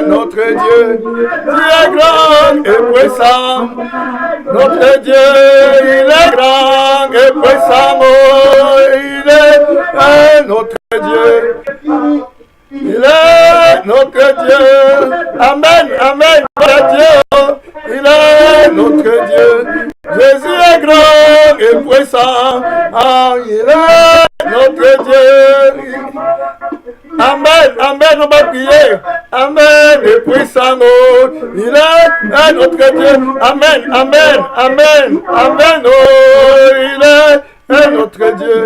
notre Dieu. Tu es grand et puissant. Notre Dieu, il est grand et puissant. Il est notre Dieu. Il est notre Dieu. Amen, amen, notre Dieu. Il est notre Dieu. Jésus est grand et puissant. Ah, il est notre Dieu. Amen, amen, on va prier. Amen, et puissant. Il est notre Dieu. Amen, amen, amen, amen. Oh, il est notre Dieu.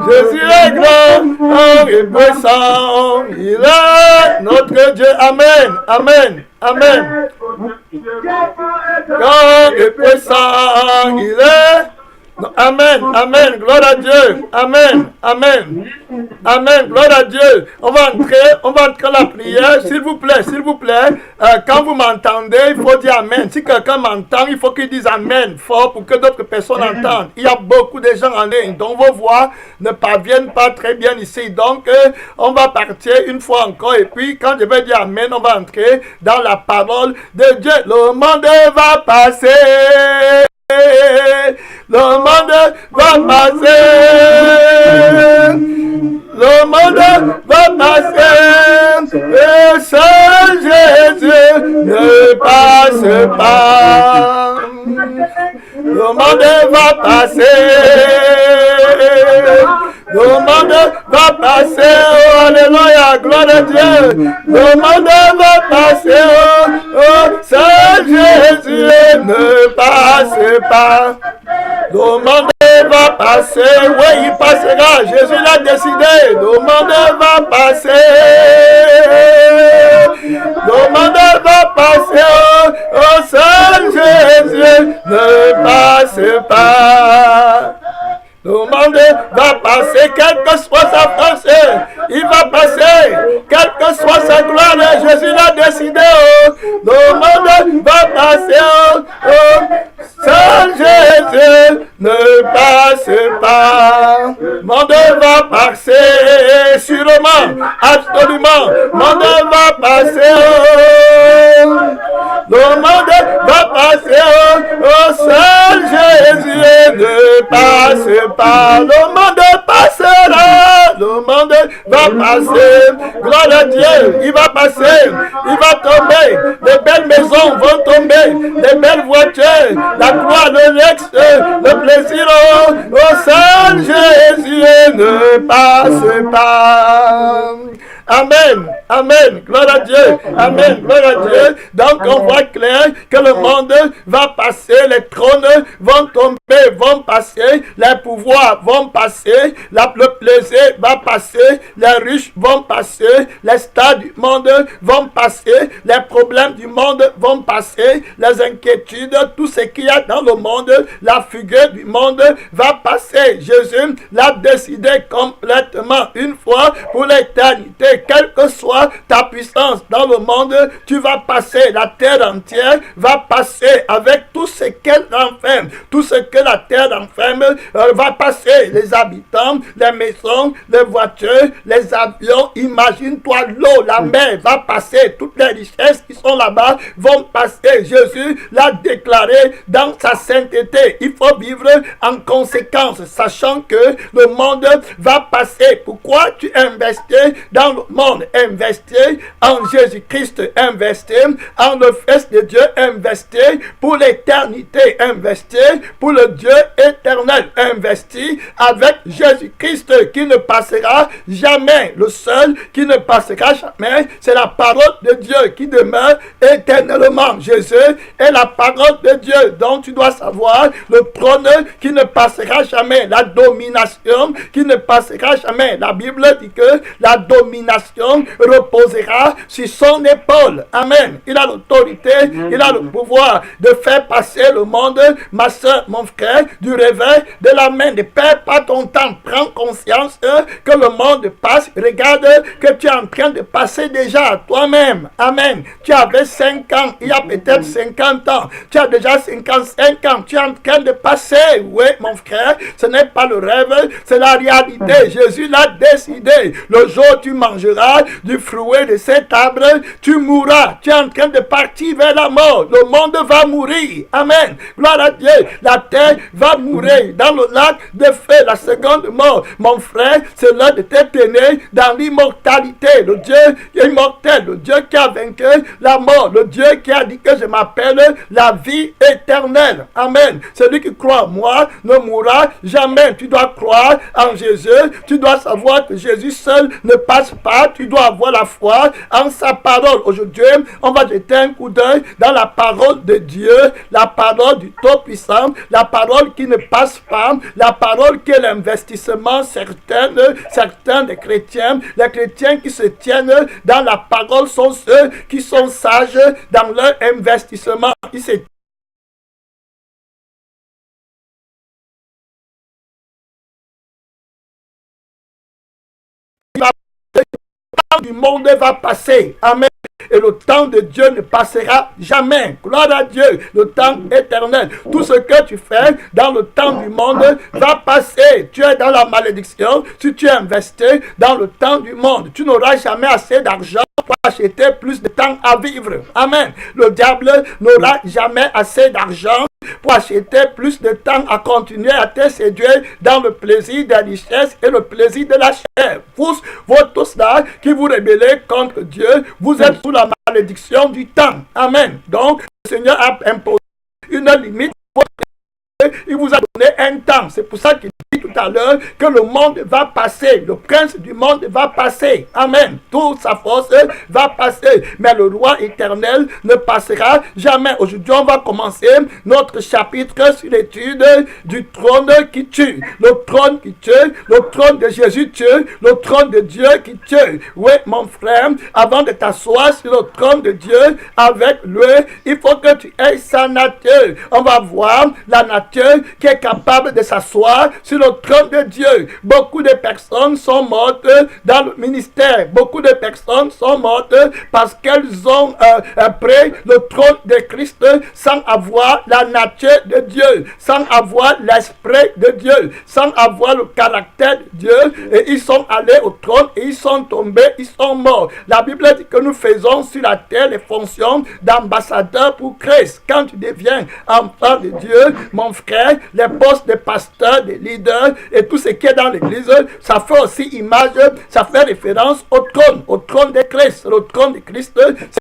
Jésus est grand et puissant. Il est notre Dieu. Amen, amen, amen. Grand et puissant, il est. Amen, amen, gloire à Dieu. Amen, amen. Amen, gloire à Dieu. On va entrer la prière. S'il vous plaît, quand vous m'entendez, il faut dire Amen. Si quelqu'un m'entend, il faut qu'il dise Amen fort pour que d'autres personnes entendent. Il y a beaucoup de gens en ligne, donc vos voix ne parviennent pas très bien ici. Donc, on va partir une fois encore. Et puis, quand je vais dire Amen, on va entrer dans la parole de Dieu. Le monde va passer. Le monde va passer. Le monde va passer. Et Saint Jésus ne passe pas. Le monde va passer. Le monde va passer. Oh, alléluia, gloire à Dieu. Le monde va passer. Oh, Saint Jésus ne passe pas. Le monde va passer. Oui, il passera. Jésus l'a décidé. Le monde va passer. Le monde va passer. Oh, Saint Jésus ne passe pas. Le monde va passer, quelle que soit sa force, il va passer, quelle que soit sa gloire, Jésus l'a décidé, le monde va passer, Saint Jésus ne passe pas, le monde va passer, sûrement, absolument, le monde va passer, le monde va passer, Saint Jésus ne passe pas. Le monde passera, le monde va passer, gloire à Dieu, il va passer, il va tomber, les belles maisons vont tomber, les belles voitures, la gloire, le luxe, le plaisir, au Saint Jésus ne passe pas. Amen, amen, gloire à Dieu, amen, gloire à Dieu. Donc on voit clair que le monde va passer, les trônes vont tomber, vont passer, les pouvoirs vont passer, le plaisir va passer, les riches vont passer, les stars du monde vont passer, les problèmes du monde vont passer, les inquiétudes, tout ce qu'il y a dans le monde, la figure du monde va passer. Jésus l'a décidé complètement une fois pour l'éternité. Quelle que soit ta puissance dans le monde, tu vas passer. La terre entière va passer avec tout ce qu'elle renferme. Tout ce que la terre renferme va passer. Les habitants, les maisons, les voitures, les avions. Imagine-toi l'eau, la mer va passer. Toutes les richesses qui sont là-bas vont passer. Jésus l'a déclaré dans sa sainteté. Il faut vivre en conséquence, sachant que le monde va passer. Pourquoi tu investis dans le monde, investir en Jésus-Christ, investir en le Fils de Dieu, investir pour l'éternité, investir pour le Dieu éternel, investir avec Jésus-Christ qui ne passera jamais. Le seul qui ne passera jamais, c'est la parole de Dieu qui demeure éternellement. Jésus est la parole de Dieu, donc tu dois savoir le trône qui ne passera jamais, la domination qui ne passera jamais. La Bible dit que la domination reposera sur son épaule. Amen. Il a l'autorité, il a le pouvoir de faire passer le monde, ma soeur, mon frère, du réveil de la main. Ne perds pas ton temps. Prends conscience que le monde passe. Regarde que tu es en train de passer déjà à toi-même. Amen. Tu avais 5 ans, il y a peut-être 50 ans. Tu as déjà 55 ans. Tu es en train de passer. Oui, mon frère, ce n'est pas le rêve, c'est la réalité. Jésus l'a décidé. Le jour où tu manges mangeras du fruit de cet arbre, tu mourras. Tu es en train de partir vers la mort. Le monde va mourir. Amen. Gloire à Dieu. La terre va mourir dans le lac de feu, la seconde mort. Mon frère, c'est l'heure de t'éteindre dans l'immortalité. Le Dieu immortel, le Dieu qui a vaincu la mort, le Dieu qui a dit que je m'appelle la vie éternelle. Amen. Celui qui croit en moi ne mourra jamais. Tu dois croire en Jésus. Tu dois savoir que Jésus seul ne passe pas. Tu dois avoir la foi en sa parole. Aujourd'hui, on va jeter un coup d'œil dans la parole de Dieu, la parole du Tout-Puissant, la parole qui ne passe pas, la parole qui est l'investissement certains des chrétiens. Les chrétiens qui se tiennent dans la parole sont ceux qui sont sages dans leur investissement. Ils se du monde va passer. Amen. Et le temps de Dieu ne passera jamais. Gloire à Dieu. Le temps éternel. Tout ce que tu fais dans le temps du monde va passer. Tu es dans la malédiction. Si tu es investi dans le temps du monde, tu n'auras jamais assez d'argent pour acheter plus de temps à vivre. Amen. Le diable n'aura jamais assez d'argent pour acheter plus de temps à continuer à te séduire dans le plaisir de la richesse et le plaisir de la chair. Vous tous là qui vous rébellez contre Dieu, vous êtes sous la malédiction du temps. Amen. Donc, le Seigneur a imposé une limite. Il vous a donné un temps. C'est pour ça qu'il dit tout à l'heure que le monde va passer. Le prince du monde va passer. Amen. Toute sa force va passer. Mais le roi éternel ne passera jamais. Aujourd'hui, on va commencer notre chapitre sur l'étude du trône qui tue. Le trône qui tue. Le trône de Jésus tue. Le trône de Dieu qui tue. Oui, mon frère, avant de t'asseoir sur le trône de Dieu avec lui, il faut que tu aies sa nature. On va voir la nature qui est capable de s'asseoir sur le trône de Dieu. Beaucoup de personnes sont mortes dans le ministère. Beaucoup de personnes sont mortes parce qu'elles ont pris le trône de Christ sans avoir la nature de Dieu, sans avoir l'esprit de Dieu, sans avoir le caractère de Dieu. Et ils sont allés au trône et ils sont tombés, ils sont morts. La Bible dit que nous faisons sur la terre les fonctions d'ambassadeurs pour Christ. Quand tu deviens enfant de Dieu, mon frère, les postes de pasteurs, de leaders et tout ce qui est dans l'église, ça fait aussi image, ça fait référence au trône de Christ. Le trône de Christ,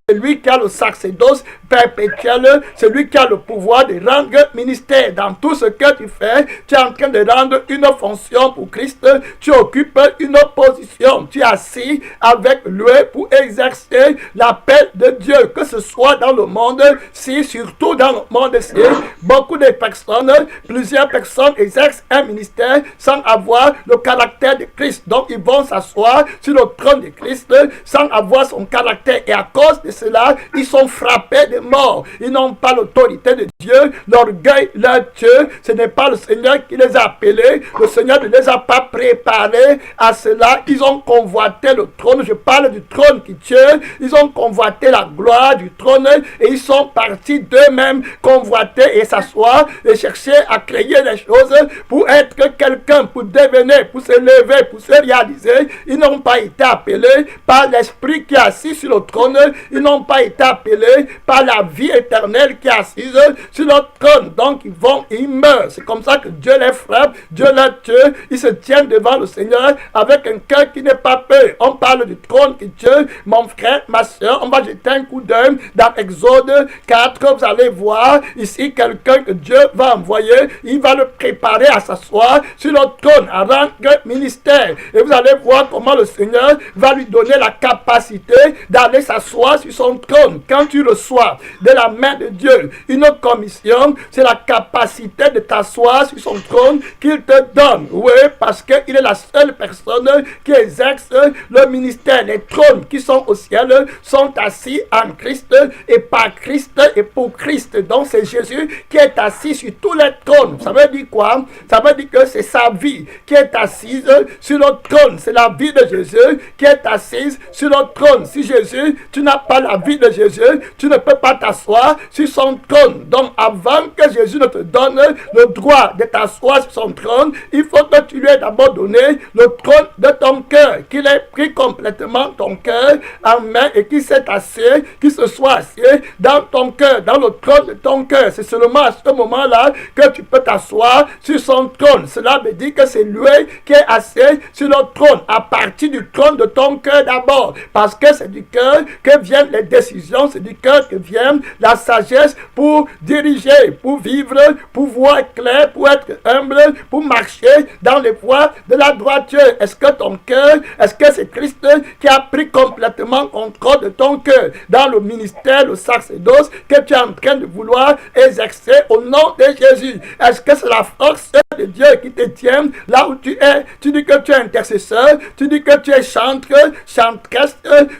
c'est lui qui a le sacerdoce perpétuel, c'est lui qui a le pouvoir de rendre ministère. Dans tout ce que tu fais, tu es en train de rendre une fonction pour Christ, tu occupes une position, tu es assis avec lui pour exercer l'appel de Dieu, que ce soit dans le monde, si surtout dans le monde, si beaucoup de personnes, plusieurs personnes exercent un ministère sans avoir le caractère de Christ. Donc, ils vont s'asseoir sur le trône de Christ sans avoir son caractère. Et à cause de cela, ils sont frappés de mort. Ils n'ont pas l'autorité de Dieu. L'orgueil leur tue. Ce n'est pas le Seigneur qui les a appelés. Le Seigneur ne les a pas préparés à cela. Ils ont convoité le trône. Je parle du trône qui tue. Ils ont convoité la gloire du trône et ils sont partis d'eux-mêmes convoiter et s'asseoir et chercher à créer des choses pour être quelqu'un, pour devenir, pour se lever, pour se réaliser. Ils n'ont pas été appelés par l'Esprit qui est assis sur le trône. Ils n'ont pas été appelés par la vie éternelle qui est assise sur le trône. Donc ils meurent. C'est comme ça que Dieu les frappe, Dieu les tue. Ils se tiennent devant le Seigneur avec un cœur qui n'est pas peur. On parle du trône qui tue. Mon frère, ma soeur, on va jeter un coup d'œil dans Exode 4. Vous allez voir ici quelqu'un que Dieu va envoyer. Il va le préparer à s'asseoir sur le trône, à rendre ministère. Et vous allez voir comment le Seigneur va lui donner la capacité d'aller s'asseoir sur son trône. Quand tu reçois de la main de Dieu une commission, c'est la capacité de t'asseoir sur son trône qu'il te donne. Oui, parce qu'il est la seule personne qui exerce le ministère. Les trônes qui sont au ciel sont assis en Christ et par Christ et pour Christ. Donc c'est Jésus qui est assis sur tous les trônes. Ça veut dire quoi? Ça veut dire que que c'est sa vie qui est assise sur le trône. C'est la vie de Jésus qui est assise sur le trône. Si Jésus, tu n'as pas la vie de Jésus, tu ne peux pas t'asseoir sur son trône. Donc avant que Jésus ne te donne le droit de t'asseoir sur son trône, il faut que tu lui aies d'abord donné le trône de ton cœur, qu'il ait pris complètement ton cœur en main et qu'il s'est assis, qu'il se soit assis dans ton cœur, dans le trône de ton cœur. C'est seulement à ce moment-là que tu peux t'asseoir sur son trône. Cela veut dire que c'est lui qui est assis sur le trône, à partir du trône de ton cœur d'abord, parce que c'est du cœur que viennent les décisions, c'est du cœur que vient la sagesse pour diriger, pour vivre, pour voir clair, pour être humble, pour marcher dans les voies de la droiture. Est-ce que ton cœur, est-ce que c'est Christ qui a pris complètement contrôle de ton cœur dans le ministère, le sacerdoce que tu es en train de vouloir exercer au nom de Jésus? Est-ce que c'est la force de Dieu qui te tient là où tu es? Tu dis que tu es intercesseur, tu dis que tu es chanteur, chantresse,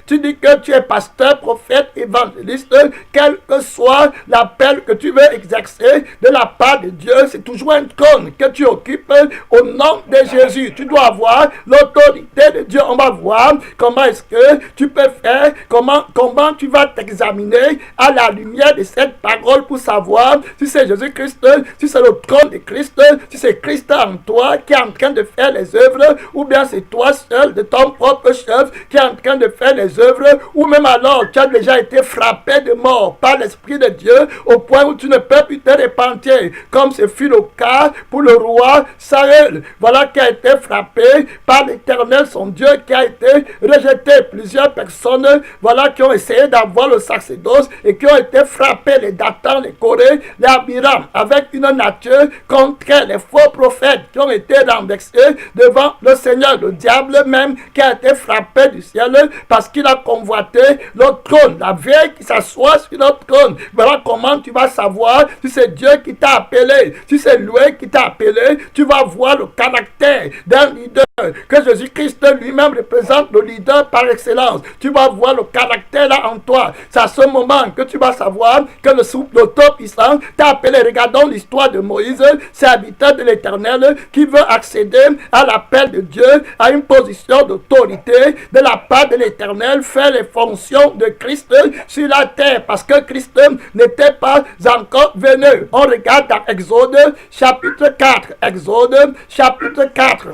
tu dis que tu es pasteur, prophète, évangéliste, quel que soit l'appel que tu veux exercer de la part de Dieu, c'est toujours un trône que tu occupes au nom de Jésus. Tu dois avoir l'autorité de Dieu. On va voir comment est-ce que tu peux faire, comment tu vas t'examiner à la lumière de cette parole pour savoir si c'est Jésus-Christ, si c'est le trône de Christ, si c'est Christ en toi qui est en train de faire les œuvres, ou bien c'est toi seul de ton propre chef qui est en train de faire les œuvres, ou même alors tu as déjà été frappé de mort par l'Esprit de Dieu au point où tu ne peux plus te repentir, comme ce fut le cas pour le roi Saül. Voilà qui a été frappé par l'Éternel, son Dieu, qui a été rejeté. Plusieurs personnes, voilà, qui ont essayé d'avoir le sacerdoce et qui ont été frappés, les Dathan, les Corée, les Abiram, avec une nature contraire, les faux prophètes qui ont été renversés devant le Seigneur, le diable même qui a été frappé du ciel parce qu'il a convoité le trône, la vieille qui s'assoit sur le trône. Voilà comment tu vas savoir si c'est Dieu qui t'a appelé, si c'est lui qui t'a appelé. Tu vas voir le caractère d'un leader, que Jésus-Christ lui-même représente le leader par excellence. Tu vas voir le caractère là en toi. C'est à ce moment que tu vas savoir que le Tout-Puissant t'a appelé. Regardons l'histoire de Moïse, serviteur de l'Éternel, qui veut accéder à l'appel de Dieu, à une position d'autorité de la part de l'Éternel, faire les fonctions de Christ sur la terre, parce que Christ n'était pas encore venu. On regarde dans Exode chapitre 4. Exode chapitre 4.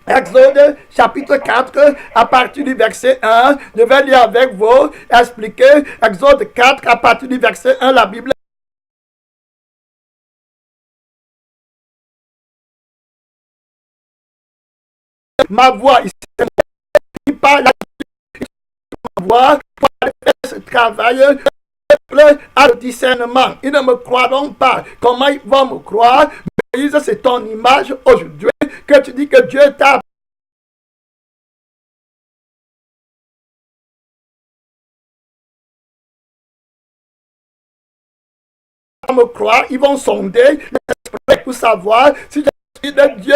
Exode chapitre 4, à partir du verset 1, je vais lire avec vous, expliquer Exode 4, à partir du verset 1, la Bible. Ma voix, il parle ma voix pour faire ce travail. À le discernement, ils ne me croiront pas. Comment ils vont me croire? Moïse, c'est ton image aujourd'hui que tu dis que Dieu t'a me croire. Ils vont sonder l'esprit pour savoir si l'esprit de Dieu.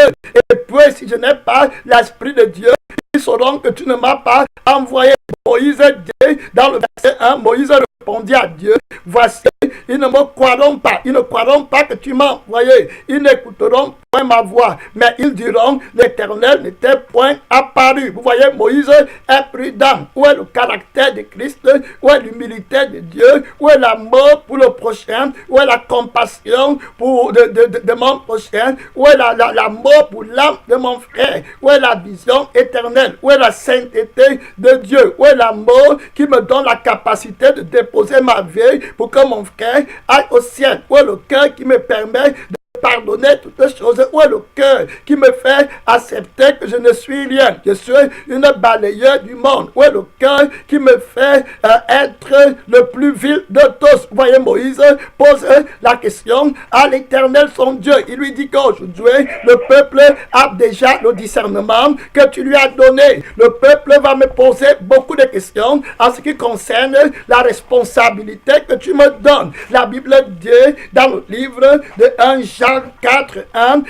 Et puis si je n'ai pas l'esprit de Dieu, ils sauront que tu ne m'as pas envoyé. Moïse dit dans le verset 1, Moïse répondit à Dieu, voici, ils ne me croiront pas, ils ne croiront pas que tu m'as envoyé, ils n'écouteront point ma voix, mais ils diront, l'Éternel n'était point apparu. Vous voyez, Moïse est prudent. Où est le caractère de Christ? Où est l'humilité de Dieu? Où est l'amour pour le prochain? Où est la compassion pour de mon prochain? Où est l'amour pour l'âme de mon frère? Où est la vision éternelle? Où est la sainteté de Dieu? Où est l'amour qui me donne la capacité de déposer ma vie pour que mon frère aille au ciel? Où est le cœur qui me permet de pardonner toutes choses? Où est le cœur qui me fait accepter que je ne suis rien? Je suis une balayeuse du monde. Où est le cœur qui me fait être le plus vil de tous? Vous voyez, Moïse pose la question à l'Éternel son Dieu. Il lui dit qu'aujourd'hui, le peuple a déjà le discernement que tu lui as donné. Le peuple va me poser beaucoup de questions en ce qui concerne la responsabilité que tu me donnes. La Bible dit dans le livre de 1 Jean Jean 4, 1,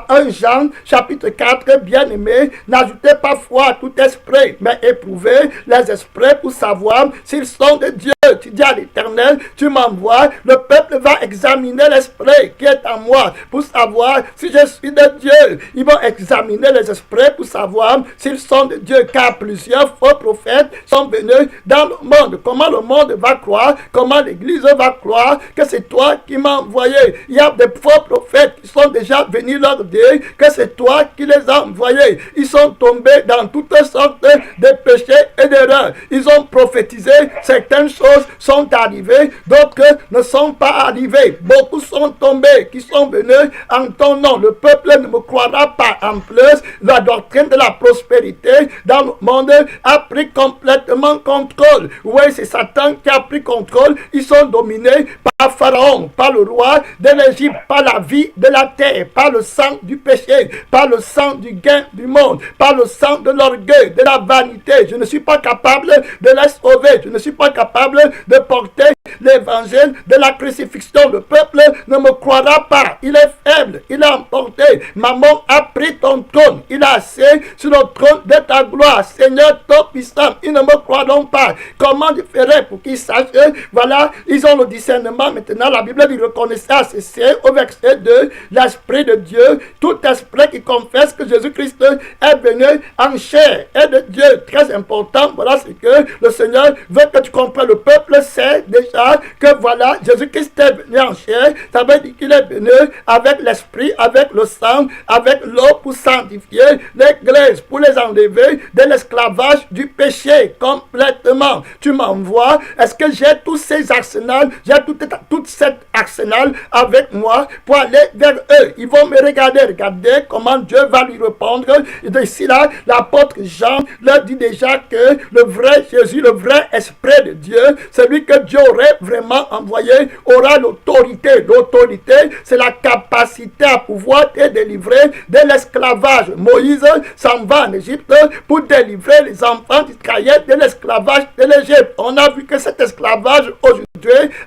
1 Jean chapitre 4, bien-aimé, n'ajoutez pas foi à tout esprit, mais éprouvez les esprits pour savoir s'ils sont de Dieu. Tu dis à l'Éternel, tu m'envoies, le peuple va examiner l'esprit qui est en moi pour savoir si je suis de Dieu. Ils vont examiner les esprits pour savoir s'ils sont de Dieu, car plusieurs faux prophètes sont venus dans le monde. Comment le monde va croire, comment l'Église va croire que c'est toi qui m'as envoyé? Il y a des faux prophètes qui sont déjà venus leur dire que c'est toi qui les as envoyés. Ils sont tombés dans toutes sortes de péchés et d'erreurs. Ils ont prophétisé, certaines choses sont arrivées, d'autres ne sont pas arrivées. Beaucoup sont tombés, qui sont venus en ton nom. Le peuple ne me croira pas. En plus, la doctrine de la prospérité dans le monde a pris complètement contrôle. Oui, c'est Satan qui a pris contrôle. Ils sont dominés par Pharaon, par le roi de l'Égypte, par la vie de la terre, par le sang du péché, par le sang du gain du monde, par le sang de l'orgueil, de la vanité. Je ne suis pas capable de les sauver. Je ne suis pas capable de porter l'évangile de la crucifixion. Le peuple ne me croira pas. Il est faible. Il a emporté. Maman a pris ton trône. Il a assis sur le trône de ta gloire. Seigneur, ton puissant, ils ne me croiront pas. Comment je ferai pour qu'ils sachent? Voilà, ils ont le discernement. Maintenant, la Bible dit, reconnaissez à ceci, au verset 2, l'Esprit de Dieu, tout esprit qui confesse que Jésus-Christ est venu en chair est de Dieu. Très important. Voilà ce que le Seigneur veut que tu comprennes. Le peuple sait déjà que voilà, Jésus-Christ est venu en chair. Ça veut dire qu'il est venu avec l'Esprit, avec le sang, avec l'eau pour sanctifier l'Église, pour les enlever de l'esclavage du péché complètement. Tu m'envoies. Est-ce que j'ai tous ces arsenals, j'ai tout cet arsenal avec moi pour aller vers eux? Ils vont me regarder. Regardez comment Dieu va lui répondre. Et d'ici là, l'apôtre Jean leur dit déjà que le vrai Jésus, le vrai Esprit de Dieu, celui que Dieu aurait vraiment envoyé, aura l'autorité. L'autorité, c'est la capacité à pouvoir te délivrer de l'esclavage. Moïse s'en va en Égypte pour délivrer les enfants d'Israël de l'esclavage de l'Égypte. On a vu que cet esclavage aujourd'hui,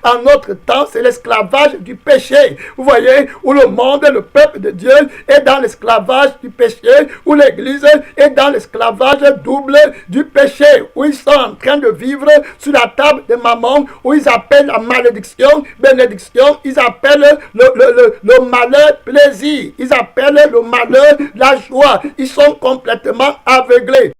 en notre temps, c'est l'esclavage du péché. Vous voyez, où le monde, le peuple de Dieu est dans l'esclavage du péché, où l'Église est dans l'esclavage double du péché, où ils sont en train de vivre sur la table de maman, où ils appellent la malédiction bénédiction, ils appellent le malheur plaisir, ils appellent le malheur la joie. Ils sont complètement aveuglés.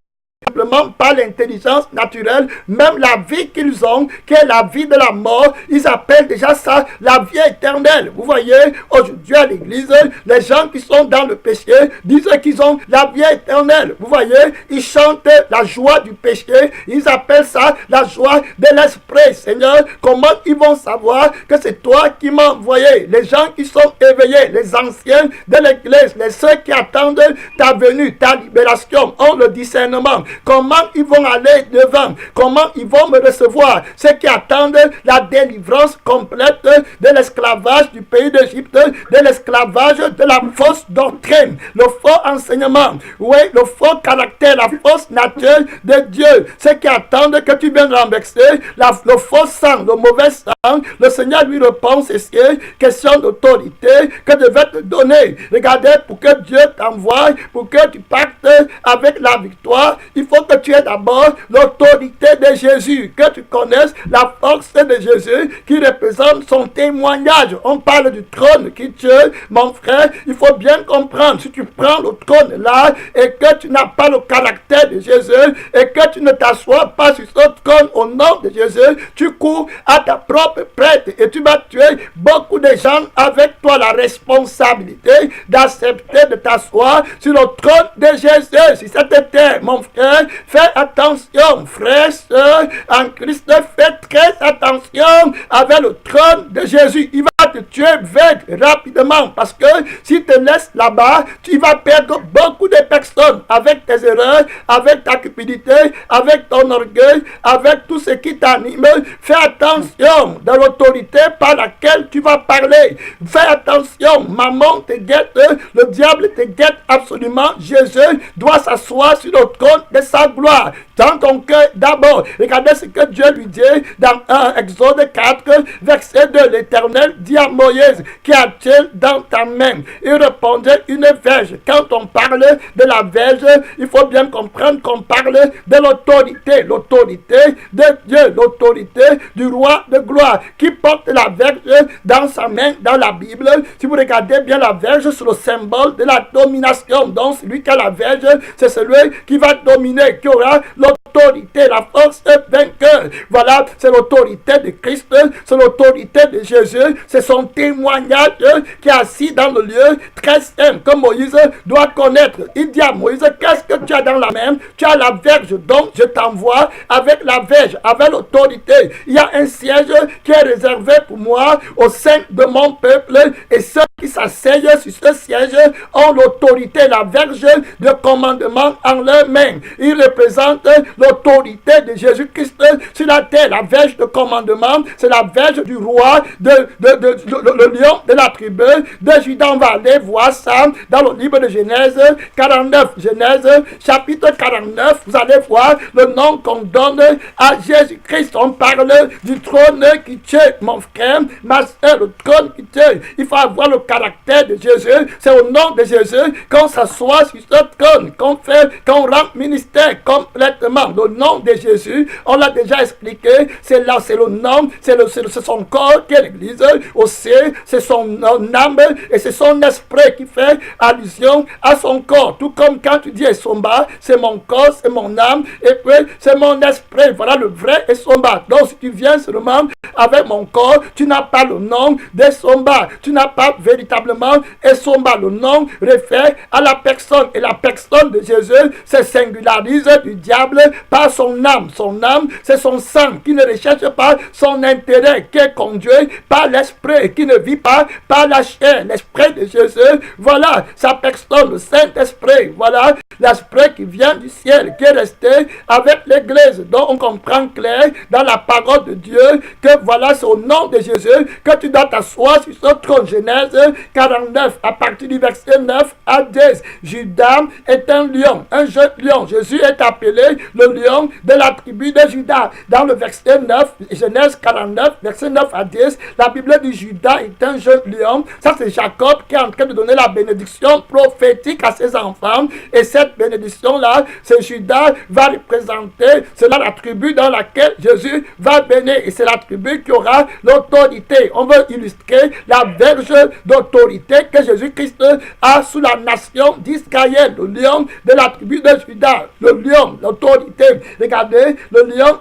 Simplement par l'intelligence naturelle, même la vie qu'ils ont, qui est la vie de la mort, ils appellent déjà ça la vie éternelle. Vous voyez, aujourd'hui à l'église, les gens qui sont dans le péché disent qu'ils ont la vie éternelle. Vous voyez, ils chantent la joie du péché, ils appellent ça la joie de l'esprit. Seigneur, comment ils vont savoir que c'est toi qui m'as envoyé? Les gens qui sont éveillés, les anciens de l'église, les ceux qui attendent ta venue, ta libération, ont le discernement. Comment ils vont aller devant? Comment ils vont me recevoir? Ceux qui attendent la délivrance complète de l'esclavage du pays d'Égypte, de l'esclavage de la fausse doctrine, le faux enseignement, oui, le faux caractère, la fausse nature de Dieu. Ceux qui attendent que tu viennes renverser le faux sang, le mauvais sang, le Seigneur lui répond, c'est question d'autorité que je vais te donner. Regardez, pour que Dieu t'envoie, pour que tu partes avec la victoire, il faut que tu aies d'abord l'autorité de Jésus, que tu connaisses la force de Jésus qui représente son témoignage. On parle du trône qui tue, mon frère, il faut bien comprendre, si tu prends le trône là et que tu n'as pas le caractère de Jésus et que tu ne t'assois pas sur ce trône au nom de Jésus, tu cours à ta propre perte et tu vas tuer beaucoup de gens avec toi. La responsabilité d'accepter de t'asseoir sur le trône de Jésus, si cette terre, mon frère, fais attention, frère, soeur, en Christ, fais très attention avec le trône de Jésus. Il va te tuer vite, rapidement, parce que si tu te laisses là-bas, tu vas perdre beaucoup de personnes avec tes erreurs, avec ta cupidité, avec ton orgueil, avec tout ce qui t'anime. Fais attention de l'autorité par laquelle tu vas parler. Fais attention, maman te guette, le diable te guette absolument. Jésus doit s'asseoir sur le trône de sa gloire dans ton cœur d'abord. Regardez ce que Dieu lui dit dans Exode 4, verset 2. L'Éternel dit à Moïse, qu'y a-t-il dans ta main? Il répondait, une verge. Quand on parle de la verge, il faut bien comprendre qu'on parle de l'autorité de Dieu, l'autorité du roi de gloire, qui porte la verge dans sa main dans la Bible. Si vous regardez bien la verge, c'est le symbole de la domination. Donc celui qui a la verge, c'est celui qui va dominer, qui aura l'autorité, la force vainqueur. Voilà, c'est l'autorité de Christ, c'est l'autorité de Jésus, c'est son témoignage qui est assis dans le lieu très saint que Moïse doit connaître. Il dit à Moïse, qu'est-ce que tu as dans la main? Tu as la verge, donc je t'envoie avec la verge, avec l'autorité. Il y a un siège qui est réservé pour moi au sein de mon peuple, et ceux qui s'asseyent sur ce siège ont l'autorité, la verge de commandement en leurs mains. Il représente l'autorité de Jésus-Christ sur la terre. La verge de commandement, c'est la verge du roi, le lion de la tribu de Juda. On va aller voir ça dans le livre de Genèse 49. Genèse chapitre 49, vous allez voir le nom qu'on donne à Jésus-Christ. On parle du trône qui tue, mon frère, ma soeur, le trône qui tue. Il faut avoir le caractère de Jésus. C'est au nom de Jésus qu'on s'assoit sur ce trône, qu'on rend ministère complètement. Le nom de Jésus, on l'a déjà expliqué, c'est là, c'est le nom, c'est son corps qui est l'Église, aussi, c'est son âme et c'est son esprit qui fait allusion à son corps. Tout comme quand tu dis Esomba, c'est mon corps, c'est mon âme, et puis c'est mon esprit. Voilà le vrai Esomba. Donc si tu viens seulement avec mon corps, tu n'as pas le nom d'Esomba. Tu n'as pas véritablement Esomba. Le nom réfère à la personne, et la personne de Jésus se singularise du diable par son âme. Son âme, c'est son sang qui ne recherche pas son intérêt, qui est conduit par l'esprit, qui ne vit pas par la chair. L'esprit de Jésus, voilà sa personne, le Saint-Esprit. Voilà l'esprit qui vient du ciel, qui est resté avec l'Église. Donc on comprend clair dans la parole de Dieu que voilà, c'est au nom de Jésus que tu dois t'asseoir sur ce trône. Genèse 49, à partir du verset 9 à 10. Judas est un lion, un jeune lion. Jésus est appelé le lion de la tribu de Judas. Dans le verset 9, Genèse 49, verset 9 à 10, la Bible dit Judas est un jeune lion. Ça, c'est Jacob qui est en train de donner la bénédiction prophétique à ses enfants. Et cette bénédiction-là, c'est Judas va représenter, c'est là la tribu dans laquelle Jésus va bénir. Et c'est la tribu qui aura l'autorité. On veut illustrer la verge d'autorité que Jésus-Christ a sous la nation d'Israël. Le lion de la tribu de Judas. Le lion, l'autorité. Regardez, le lion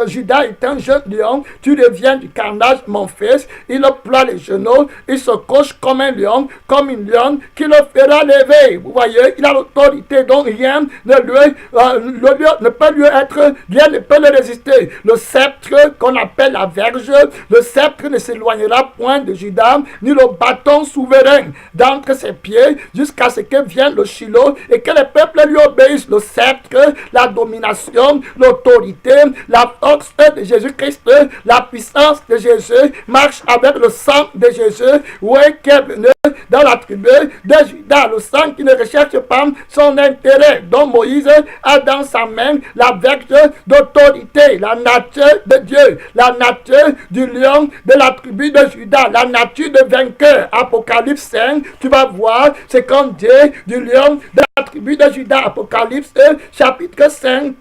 Judas est un jeune lion. Tu reviens du carnage, mon fils. Il ploie les genoux. Il se couche comme un lion, comme une lionne qui le fera lever. Vous voyez, il a l'autorité. Donc rien ne peut lui être, rien ne peut le résister. Le sceptre qu'on appelle la verge, le sceptre ne s'éloignera point de Judas, ni le bâton souverain d'entre ses pieds, jusqu'à ce que vienne le Shiloh et que les peuples lui obéissent. Le sceptre, la domination, l'autorité, la force de Jésus-Christ, la puissance de Jésus marche avec le sang de Jésus, oui, qui est venu dans la tribu de Judas, le sang qui ne recherche pas son intérêt. Donc Moïse a dans sa main la verge d'autorité, la nature de Dieu, la nature du lion de la tribu de Judas, la nature de vainqueur. Apocalypse 5, tu vas voir ce qu'on dit du lion de la tribu de Judas. Apocalypse chapitre 5,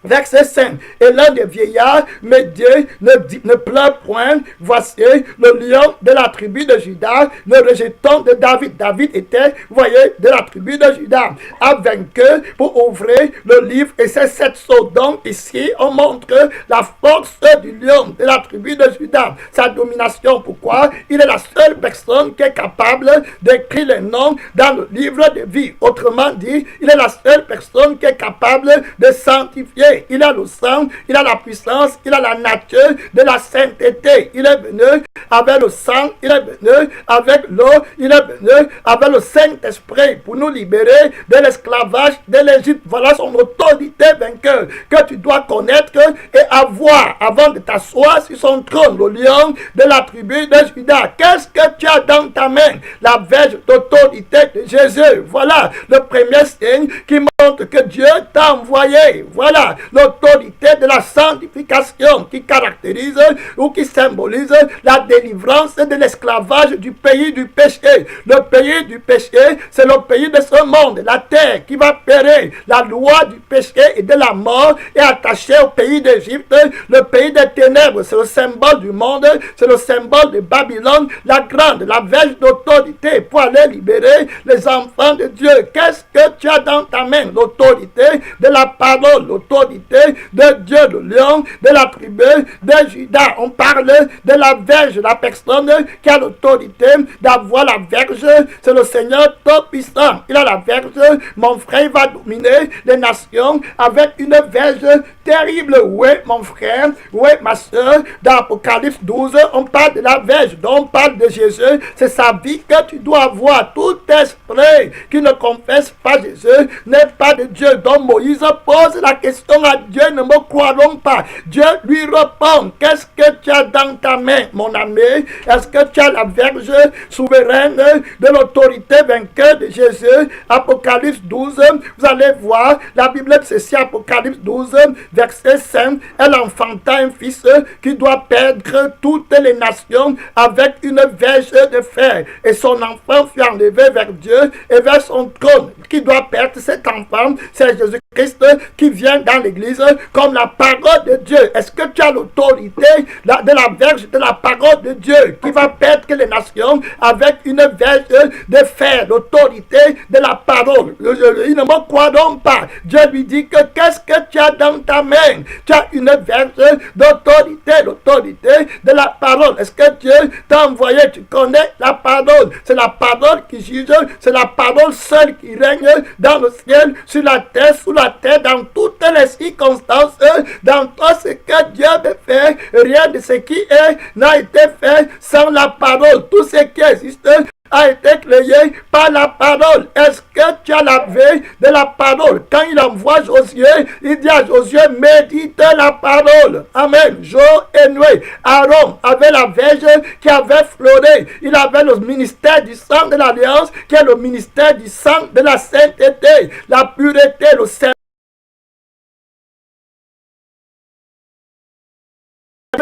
verset 5. Et l'un des vieillards me dit, ne pleure point, voici le lion de la tribu de Judas, le rejeton de David. David était, vous voyez, de la tribu de Judas, a vaincu pour ouvrir le livre et ses 7 sceaux. Donc ici, on montre la force du lion de la tribu de Judas, sa domination. Pourquoi? Il est la seule personne qui est capable d'écrire les noms dans le livre de vie. Autrement dit, il est la seule personne qui est capable de sanctifier. Il a le sang, il a la puissance, il a la nature de la sainteté. Il est venu avec le sang, il est venu avec l'eau, il est venu avec le Saint-Esprit pour nous libérer de l'esclavage de l'Égypte. Voilà son autorité vainqueur que tu dois connaître et avoir avant de t'asseoir sur son trône, le lion de la tribu de Judas. Qu'est-ce que tu as dans ta main? La verge d'autorité de Jésus. Voilà le premier signe qui montre montre que Dieu t'a envoyé. Voilà l'autorité de la sanctification qui caractérise ou qui symbolise la délivrance de l'esclavage du pays du péché. Le pays du péché, c'est le pays de ce monde, la terre qui va périr. La loi du péché et de la mort est attachée au pays d'Égypte. Le pays des ténèbres, c'est le symbole du monde, c'est le symbole de Babylone, la grande, la verge d'autorité pour aller libérer les enfants de Dieu. Qu'est-ce que tu as dans ta main? L'autorité de la parole, l'autorité de Dieu, le lion de la tribu de Juda. On parle de la verge, la personne qui a l'autorité d'avoir la verge, c'est le Seigneur Tout-Puissant. Il a la verge, mon frère va dominer les nations avec une verge terrible. Oui, mon frère, oui, ma soeur, dans Apocalypse 12, on parle de la verge, donc on parle de Jésus, c'est sa vie que tu dois avoir. Tout esprit qui ne confesse pas Jésus n'est pas de Dieu. Donc Moïse pose la question à Dieu, ne me croirons pas. Dieu lui répond, qu'est-ce que tu as dans ta main, mon ami? Est-ce que tu as la verge souveraine de l'autorité vainqueur de Jésus? Apocalypse 12, vous allez voir, la Bible dit ceci, Apocalypse 12, verset 5, elle enfanta un fils qui doit perdre toutes les nations avec une verge de fer. Et son enfant fut enlevé vers Dieu et vers son trône. Qui doit perdre cet enfant? C'est Jésus-Christ qui vient dans l'église comme la parole de Dieu. Est-ce que tu as l'autorité de la verge de la parole de Dieu qui va perdre les nations avec une verge de fer, l'autorité de la parole? Il ne me croit donc pas. Dieu lui dit que qu'est-ce que tu as dans ta main? Tu as une verge d'autorité, l'autorité de la parole. Est-ce que Dieu t'a envoyé? Tu connais la parole. C'est la parole qui juge, c'est la parole seule qui règne dans le ciel, sur la terre, sous la terre, dans toutes les circonstances, dans tout ce que Dieu veut faire. Rien de ce qui est n'a été fait sans la parole. Tout ce qui existe a été créé par la parole. Est-ce que tu as la veille de la parole? Quand il envoie Josué, il dit à Josué, médite la parole. Amen. Josué, Aaron avait la verge qui avait fleuré. Il avait le ministère du sang de l'Alliance, qui est le ministère du sang de la sainteté, la pureté, le saint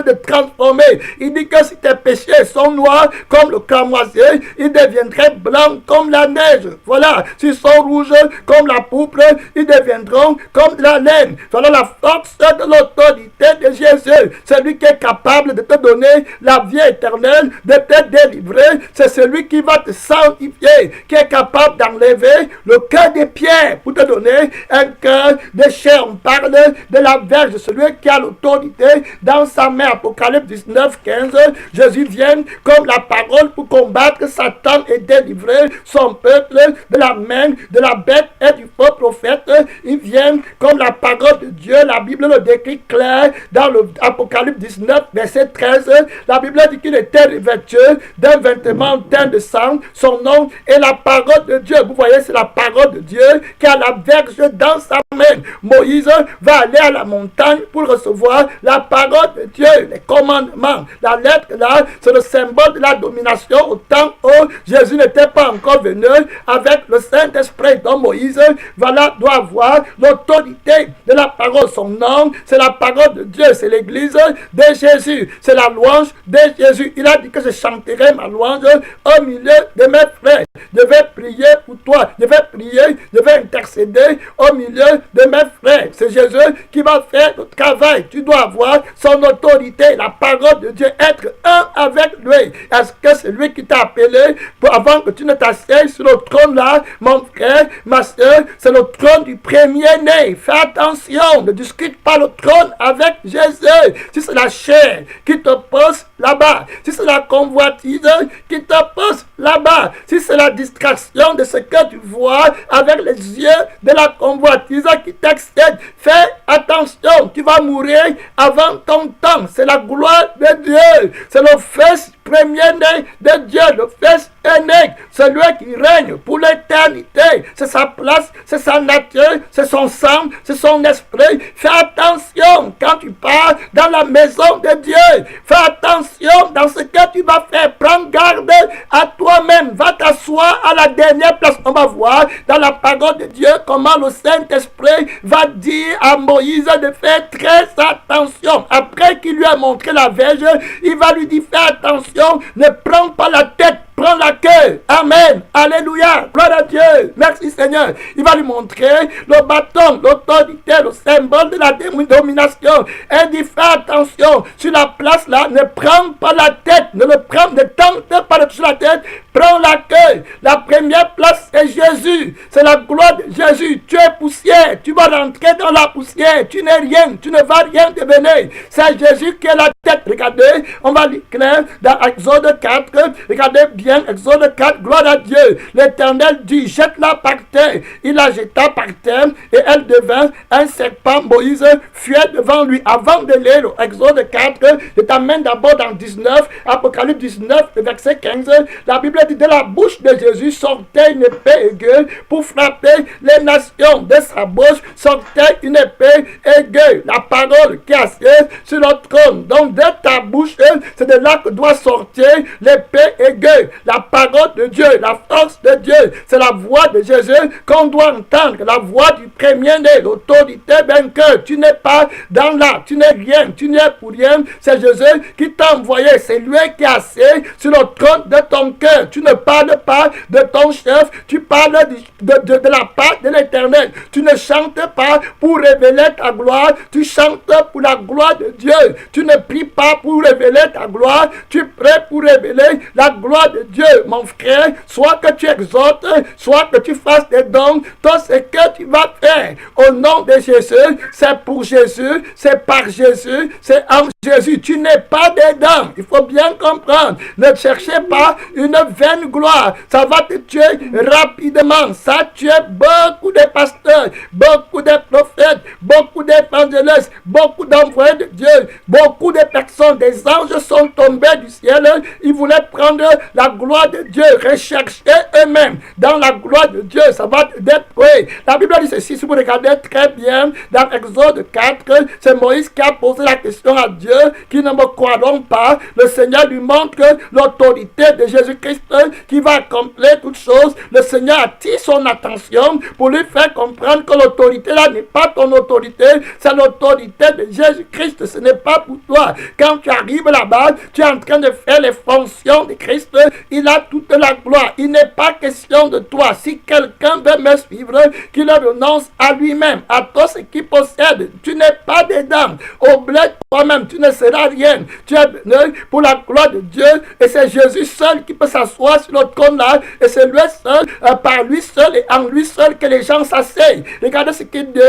de transformer. Il dit que si tes péchés sont noirs comme le cramoisi, ils deviendraient blancs comme la neige. Voilà. S'ils sont rouges comme la pourpre, ils deviendront comme de la laine. Voilà la force de l'autorité de Jésus. Celui qui est capable de te donner la vie éternelle, de te délivrer, c'est celui qui va te sanctifier, qui est capable d'enlever le cœur des pierres pour te donner un cœur de chair. On parle de la verge, celui qui a l'autorité dans sa main. Apocalypse 19, 15, Jésus vient comme la parole pour combattre Satan et délivrer son peuple de la main de la bête et du faux prophète. Il vient comme la parole de Dieu. La Bible le décrit clair dans l'Apocalypse 19, verset 13. La Bible dit qu'il était revêtu d'un vêtement teint de sang. Son nom est la parole de Dieu. Vous voyez, c'est la parole de Dieu qui a la verge dans sa main. Moïse va aller à la montagne pour recevoir la parole de Dieu. Les commandements, la lettre là, c'est le symbole de la domination au temps où Jésus n'était pas encore venu avec le Saint-Esprit. Donc Moïse, voilà, doit avoir l'autorité de la parole. Son nom, c'est la parole de Dieu, c'est l'église de Jésus, c'est la louange de Jésus. Il a dit que je chanterai ma louange au milieu de mes frères. Je vais prier pour toi, je vais prier, je vais intercéder au milieu de mes frères. C'est Jésus qui va faire le travail. Tu dois avoir son autorité, la parole de Dieu, être un avec lui. Est-ce que c'est lui qui t'a appelé avant que tu ne t'assieds sur le trône là, mon frère, ma soeur? C'est le trône du premier-né. Fais attention, ne discute pas le trône avec Jésus. Si c'est la chair qui te pose là-bas, si c'est la convoitise qui te pose là-bas, si c'est la distraction de ce que tu vois avec les yeux de la convoitise qui t'excède, fais attention, tu vas mourir avant ton temps. C'est la gloire de Dieu, c'est le feu premier-né de Dieu, le Fils aîné, celui qui règne pour l'éternité. C'est sa place, c'est sa nature, c'est son sang, c'est son esprit. Fais attention quand tu pars dans la maison de Dieu. Fais attention dans ce que tu vas faire. Prends garde à toi-même. Va t'asseoir à la dernière place. On va voir dans la parole de Dieu comment le Saint-Esprit va dire à Moïse de faire très attention. Après qu'il lui a montré la verge, il va lui dire fais attention, ne prends pas la tête, prends la queue. Amen. Alléluia. Gloire à Dieu. Merci Seigneur. Il va lui montrer le bâton, l'autorité, le symbole de la domination. Et dit fais attention. Sur la place là, ne prends pas la tête. Ne tente pas de toucher la tête. Prends la queue. La première place, c'est Jésus. C'est la gloire de Jésus. Tu es poussière. Tu vas rentrer dans la poussière. Tu n'es rien. Tu ne vas rien devenir. C'est Jésus qui est la tête. Regardez, on va lire clair dans Exode 4. Regardez bien, Exode 4, gloire à Dieu. L'Éternel dit, jette-la par terre. Il la jeta par terre et elle devint un serpent. Moïse fuyait devant lui. Avant de lire Exode 4, je t'amène d'abord dans 19, Apocalypse 19, verset 15. La Bible dit, de la bouche de Jésus sortait une épée aiguë pour frapper les nations. De sa bouche sortait une épée aiguë. La parole qui est assise sur le trône. Donc de ta bouche, c'est de là que doit sortir l'épée aiguë. La parole de Dieu, la force de Dieu, c'est la voix de Jésus qu'on doit entendre. La voix du premier-né, l'autorité vainqueur. Tu n'es pas dans là, tu n'es rien, tu n'es pour rien. C'est Jésus qui t'a envoyé. C'est lui qui est assis sur le trône de ton cœur. Tu ne parles pas de ton chef, tu parles de la part de l'Éternel. Tu ne chantes pas pour révéler ta gloire, tu chantes pour la gloire de Dieu. Tu ne pries pas pour révéler ta gloire, tu pries pour révéler la gloire de Dieu. Mon frère, soit que tu exhortes, soit que tu fasses des dons, tout ce que tu vas faire au nom de Jésus, c'est pour Jésus, c'est par Jésus, c'est en Jésus. Tu n'es pas dedans. Il faut bien comprendre. Ne cherchez pas une vaine gloire. Ça va te tuer rapidement. Ça tue beaucoup de pasteurs, beaucoup de prophètes, beaucoup d'évangélistes, beaucoup d'envoyés de Dieu, beaucoup de personnes. Des anges sont tombés du ciel. Ils voulaient prendre la gloire de Dieu, rechercher eux-mêmes dans la gloire de Dieu. Ça va te détruire. La Bible dit ceci, si vous regardez très bien, dans Exode 4, c'est Moïse qui a posé la question à Dieu, qui ne me croiront pas. Le Seigneur lui montre l'autorité de Jésus-Christ qui va accomplir toutes choses. Le Seigneur attire son attention pour lui faire comprendre que l'autorité là n'est pas ton autorité, c'est l'autorité de Jésus-Christ. Ce n'est pas pour toi. Quand tu arrives là-bas, tu es en train de faire les fonctions de Christ. Il a toute la gloire. Il n'est pas question de toi. Si quelqu'un veut me suivre, qu'il renonce à lui-même, à tout ce qu'il possède. Tu n'es pas dedans. Oublie toi-même, tu ne seras rien. Tu es venu pour la gloire de Dieu et c'est Jésus seul qui peut s'asseoir sur le trône là et c'est lui seul, par lui seul et en lui seul que les gens s'asseyent. Regardez ce qu'il dit,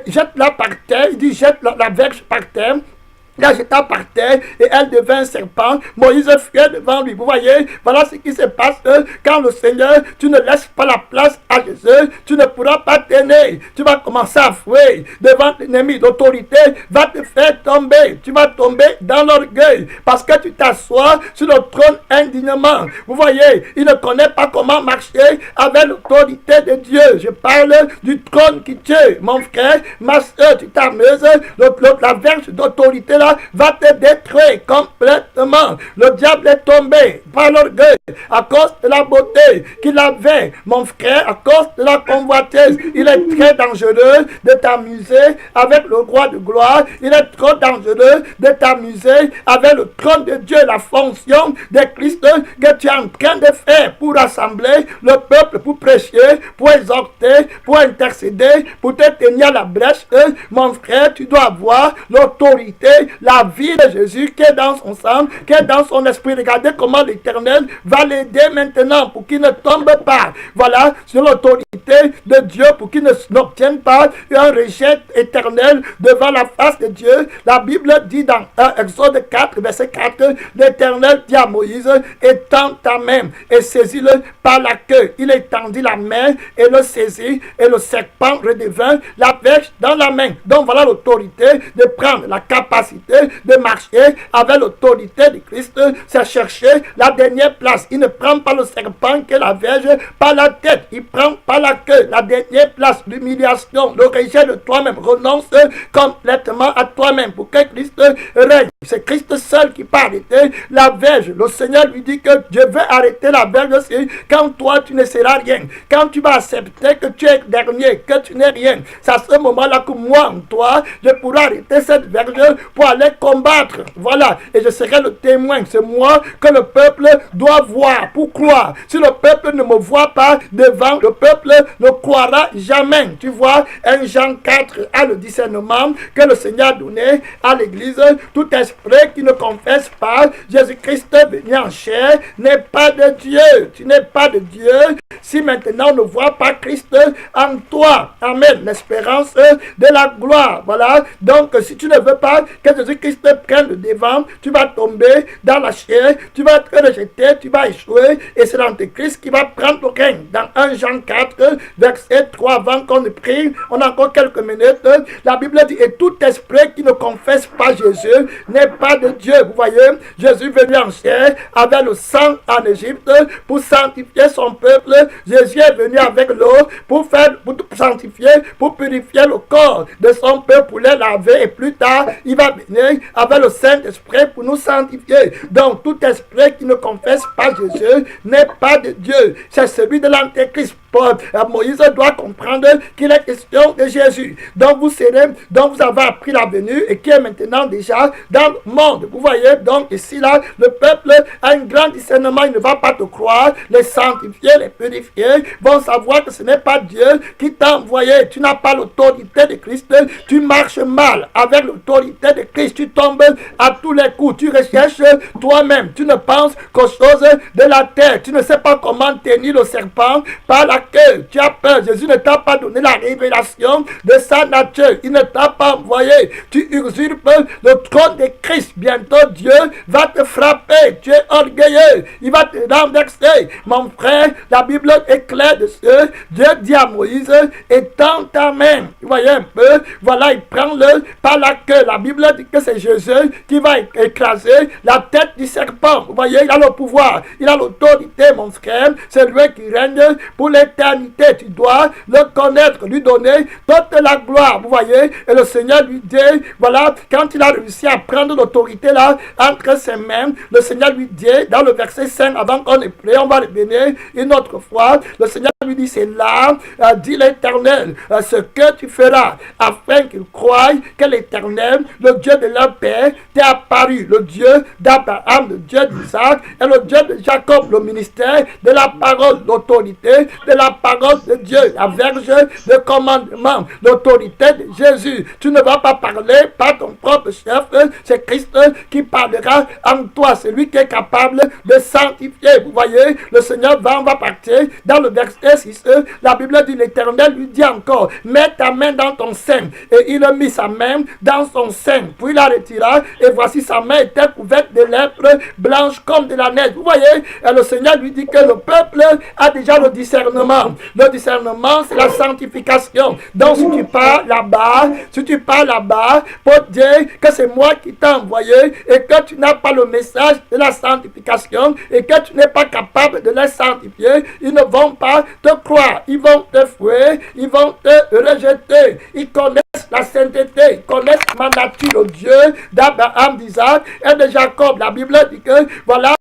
jette-la par terre, il dit jette la verge par terre. La jeta par terre et elle devint un serpent. Moïse fuyait devant lui. Vous voyez, voilà ce qui se passe quand le Seigneur, tu ne laisses pas la place à Jésus, tu ne pourras pas tenir. Tu vas commencer à fuir devant l'ennemi. L'autorité va te faire tomber. Tu vas tomber dans l'orgueil parce que tu t'assois sur le trône indignement. Vous voyez, il ne connaît pas comment marcher avec l'autorité de Dieu. Je parle du trône qui tue. Mon frère, ma soeur, tu t'amuses. La verge d'autorité là va te détruire complètement. Le diable est tombé par l'orgueil à cause de la beauté qu'il avait, mon frère, à cause de la convoitise. Il est très dangereux de t'amuser avec le roi de gloire. Il est trop dangereux de t'amuser avec le trône de Dieu, la fonction de Christ que tu es en train de faire pour rassembler le peuple, pour prêcher, pour exhorter, pour intercéder, pour te tenir à la brèche. Mon frère, tu dois avoir l'autorité, la vie de Jésus qui est dans son sang, qui est dans son esprit. Regardez comment l'Éternel va l'aider maintenant pour qu'il ne tombe pas. Voilà, sur l'autorité de Dieu pour qu'il n'obtienne pas un rejet éternel devant la face de Dieu. La Bible dit dans Exode 4, verset 4, l'Éternel dit à Moïse, étends ta main et saisis-le par la queue. Il étendit la main et le saisit et le serpent redevint la verge dans la main. Donc voilà l'autorité de prendre la capacité l'autorité de marcher avec l'autorité de Christ, c'est chercher la dernière place. Il ne prend pas le serpent que la verge par la tête, il prend par la queue, la dernière place, l'humiliation, le rejet de toi-même, renonce complètement à toi-même pour que Christ règne. C'est Christ seul qui peut arrêter la verge. Le Seigneur lui dit que je vais arrêter la verge aussi quand toi tu ne seras rien. Quand tu vas accepter que tu es dernier, que tu n'es rien. C'est à ce moment-là que moi, en toi, je pourrai arrêter cette verge pour aller combattre. Voilà. Et je serai le témoin. C'est moi que le peuple doit voir pour croire. Si le peuple ne me voit pas devant, le peuple ne croira jamais. Tu vois, 1 Jean 4 a le discernement que le Seigneur a donné à l'Église. Tout esprit qui ne confesse pas Jésus-Christ venu en chair n'est pas de Dieu. Tu n'es pas de Dieu si maintenant on ne voit pas Christ en toi. Amen. L'espérance de la gloire. Voilà. Donc, si tu ne veux pas que Jésus-Christ prenne le devant, tu vas tomber dans la chair, tu vas être rejeté, tu vas échouer, et c'est l'Antéchrist qui va prendre le règne. Dans 1 Jean 4, verset 3, avant qu'on ne prie, on a encore quelques minutes, la Bible dit, et tout esprit qui ne confesse pas Jésus n'est pas de Dieu. Vous voyez, Jésus venu en chair avec le sang en Égypte pour sanctifier son peuple. Jésus est venu avec l'eau pour sanctifier, pour purifier le corps de son peuple, pour les laver, et plus tard, il va venir avec le Saint-Esprit pour nous sanctifier. Donc, tout esprit qui ne confesse pas Jésus n'est pas de Dieu. C'est celui de l'Antéchrist. Moïse doit comprendre qu'il est question de Jésus. Donc vous avez appris la venue et qui est maintenant déjà dans le monde. Vous voyez, donc ici là, le peuple a un grand discernement, il ne va pas te croire. Les sanctifiés, les purifiés vont savoir que ce n'est pas Dieu qui t'a envoyé. Tu n'as pas l'autorité de Christ, tu marches mal avec l'autorité de Christ, tu tombes à tous les coups, tu recherches toi-même, tu ne penses qu'aux choses de la terre, tu ne sais pas comment tenir le serpent par la queue, tu as peur. Jésus ne t'a pas donné la révélation de sa nature, il ne t'a pas envoyé, tu usurpes le trône de Christ. Bientôt Dieu va te frapper, tu es orgueilleux, il va te renverser. Mon frère, la Bible est claire de ce. Dieu dit à Moïse, étends ta main. Vous voyez un peu, voilà, il prend le par la queue. La Bible dit que c'est Jésus qui va écraser la tête du serpent. Vous voyez, il a le pouvoir, il a l'autorité, mon frère, c'est lui qui règne pour l'éternité. Tu dois le connaître, lui donner toute la gloire. Vous voyez, et le Seigneur lui dit, voilà, quand il a réussi à prendre l'autorité là entre ses mains, le Seigneur lui dit, dans le verset 5, avant qu'on ait prié, on va revenir une autre fois, le Seigneur lui dit, c'est là, dit l'Éternel, ce que tu feras, afin qu'ils croient que l'Éternel, le Dieu de leur père, t'est apparu, le Dieu d'Abraham, le Dieu d'Isaac, et le Dieu de Jacob, le ministère de la parole, l'autorité de la parole de Dieu, la verge de commandement, l'autorité de Jésus. Tu ne vas pas parler par ton propre chef, c'est Christ qui parlera en toi, c'est lui qui est capable de sanctifier. Vous voyez, le Seigneur on va partir dans le verset 6, la Bible dit, l'Éternel lui dit encore, mets ta main dans ton sein, et il a mis sa main dans son sein, puis il la retira, et voici sa main était couverte de lèpre blanche comme de la neige. Vous voyez, et le Seigneur lui dit que le peuple a déjà le discernement. Le discernement, c'est la sanctification. Donc si tu pars là-bas pour dire que c'est moi qui t'ai envoyé et que tu n'as pas le message de la sanctification et que tu n'es pas capable de les sanctifier, ils ne vont pas te croire, ils vont te fouer, ils vont te rejeter. Ils connaissent la sainteté, ils connaissent ma nature, le Dieu d'Abraham, d'Isaac et de Jacob. La Bible dit que voilà,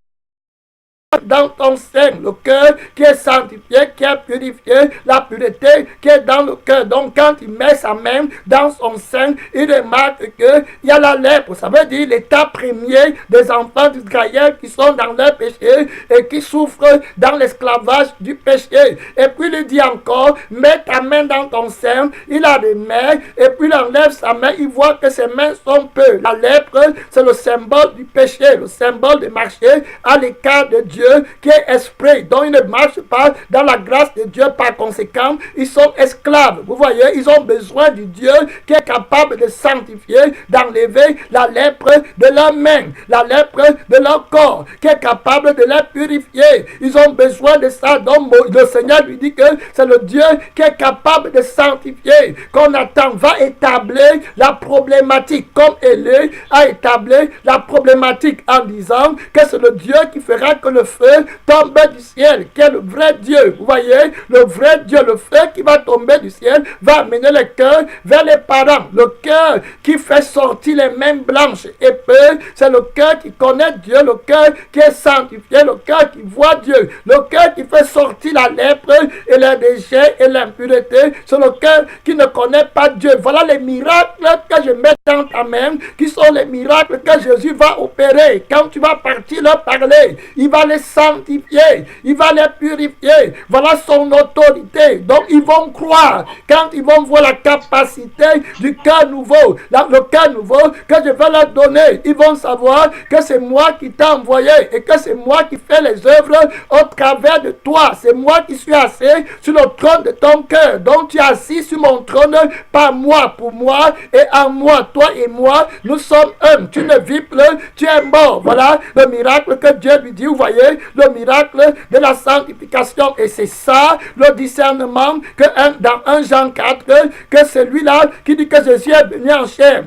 dans ton sein, le cœur qui est sanctifié, qui est purifié, la pureté qui est dans le cœur. Donc quand il met sa main dans son sein, il remarque qu'il y a la lèpre. Ça veut dire l'état premier des enfants d'Israël qui sont dans leur péché et qui souffrent dans l'esclavage du péché. Et puis il dit encore, mets ta main dans ton sein, il la remet, et puis il enlève sa main, il voit que ses mains sont peu. La lèpre, c'est le symbole du péché, le symbole de marcher à l'écart de Dieu. Dieu qui est esprit, donc ils ne marchent pas dans la grâce de Dieu. Par conséquent, ils sont esclaves. Vous voyez, ils ont besoin du Dieu qui est capable de sanctifier, d'enlever la lèpre de leurs mains, la lèpre de leur corps, qui est capable de les purifier. Ils ont besoin de ça. Donc le Seigneur lui dit que c'est le Dieu qui est capable de sanctifier, qu'on attend, va établir la problématique, comme Élie a établi la problématique en disant que c'est le Dieu qui fera que le feu tombe du ciel, qui est le vrai Dieu. Vous voyez, le vrai Dieu, le feu qui va tomber du ciel, va amener le cœur vers les parents. Le cœur qui fait sortir les mains blanches et peu, c'est le cœur qui connaît Dieu, le cœur qui est sanctifié, le cœur qui voit Dieu, le cœur qui fait sortir la lèpre et les déchets et l'impureté, c'est le cœur qui ne connaît pas Dieu. Voilà les miracles que je mets dans ta main, qui sont les miracles que Jésus va opérer. Quand tu vas partir leur parler, il va les sanctifier, il va les purifier. Voilà son autorité. Donc ils vont croire quand ils vont voir la capacité du cœur nouveau, le cœur nouveau que je vais leur donner. Ils vont savoir que c'est moi qui t'ai envoyé et que c'est moi qui fais les œuvres au travers de toi. C'est moi qui suis assis sur le trône de ton cœur. Donc tu es assis sur mon trône, pas moi, pour moi et en moi. Toi et moi, nous sommes un. Tu ne vis plus, tu es mort. Voilà le miracle que Dieu lui dit. Vous voyez, le miracle de la sanctification. Et c'est ça le discernement que dans 1 Jean 4, que celui-là qui dit que Jésus est venu en chair.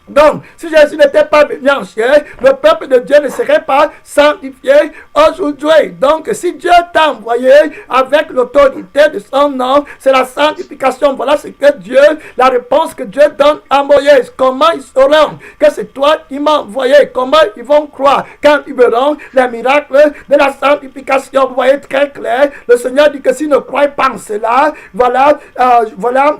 Donc, si Jésus n'était pas venu en chair, le peuple de Dieu ne serait pas sanctifié aujourd'hui. Donc, si Dieu t'a envoyé avec l'autorité de son nom, c'est la sanctification. Voilà ce que Dieu, la réponse que Dieu donne à Moïse. Comment ils sauront que c'est toi qui m'as envoyé? Comment ils vont croire quand ils verront les miracles de la sanctification? Vous voyez très clair, le Seigneur dit que s'ils ne croient pas en cela, voilà,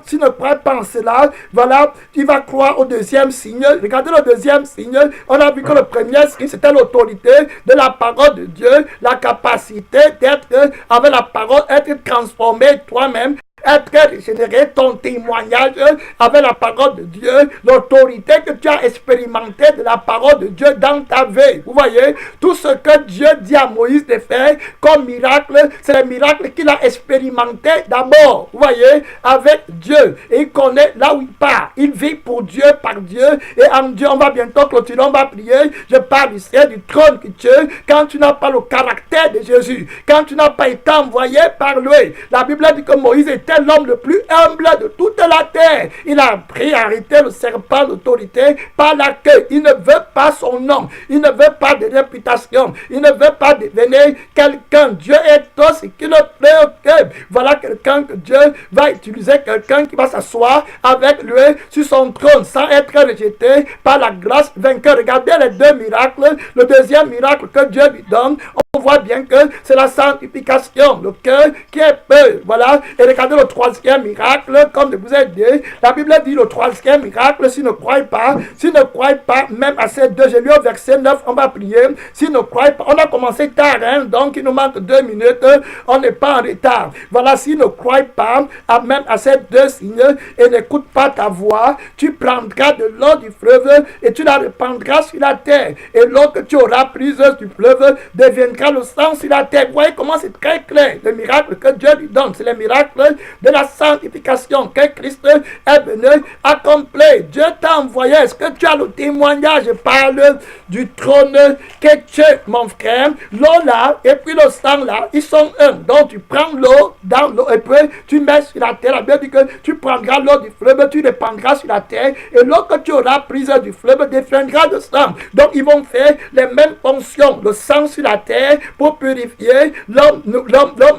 s'ils ne croient pas en cela, voilà, tu vas croire au deuxième signe. Regardez le deuxième signe. On a vu que le premier signe, c'était l'autorité de la parole de Dieu, la capacité d'être avec la parole, être transformé toi-même, être régénéré, ton témoignage avec la parole de Dieu, l'autorité que tu as expérimentée de la parole de Dieu dans ta vie. Vous voyez, tout ce que Dieu dit à Moïse de faire comme miracle, c'est le miracle qu'il a expérimenté d'abord, vous voyez, avec Dieu. Et il connaît là où il part. Il vit pour Dieu, par Dieu. Et en Dieu, on va bientôt clôturer, on va prier. Je parle ici du trône qui tue. Quand tu n'as pas le caractère de Jésus, quand tu n'as pas été envoyé par lui, la Bible dit que Moïse était l'homme le plus humble de toute la terre. Il a appris à arrêter le serpent d'autorité par la queue. Il ne veut pas son nom. Il ne veut pas de réputation. Il ne veut pas devenir quelqu'un. Dieu est tout ce qui le préoccupe. Voilà quelqu'un que Dieu va utiliser, quelqu'un qui va s'asseoir avec lui sur son trône sans être rejeté par la grâce vainqueur. Regardez les deux miracles. Le deuxième miracle que Dieu lui donne, on voit bien que c'est la sanctification, le cœur qui est peu. Voilà. Et regardez le troisième miracle, comme je vous ai dit. La Bible dit le troisième miracle, s'ils ne croient pas, même à ces deux, j'ai lu au verset 9, on va prier. S'ils ne croient pas, on a commencé tard, hein, donc il nous manque 2 minutes, on n'est pas en retard. Voilà, s'ils ne croient pas, même à ces deux signes, et n'écoutent pas ta voix, tu prendras de l'eau du fleuve et tu la répandras sur la terre. Et l'eau que tu auras prise du fleuve deviendra le sang sur la terre. Vous voyez comment c'est très clair. Le miracle que Dieu lui donne, c'est le miracle de la sanctification que Christ est venu accomplir. Dieu t'a envoyé. Est-ce que tu as le témoignage? Je parle du trône que tu es, mon frère. L'eau là, et puis le sang là, ils sont un. Donc tu prends l'eau dans l'eau et puis tu mets sur la terre. La Bible dit que tu prendras l'eau du fleuve, tu répandras sur la terre et l'eau que tu auras prise du fleuve deviendra de sang. Donc ils vont faire les mêmes fonctions. Le sang sur la terre pour purifier l'homme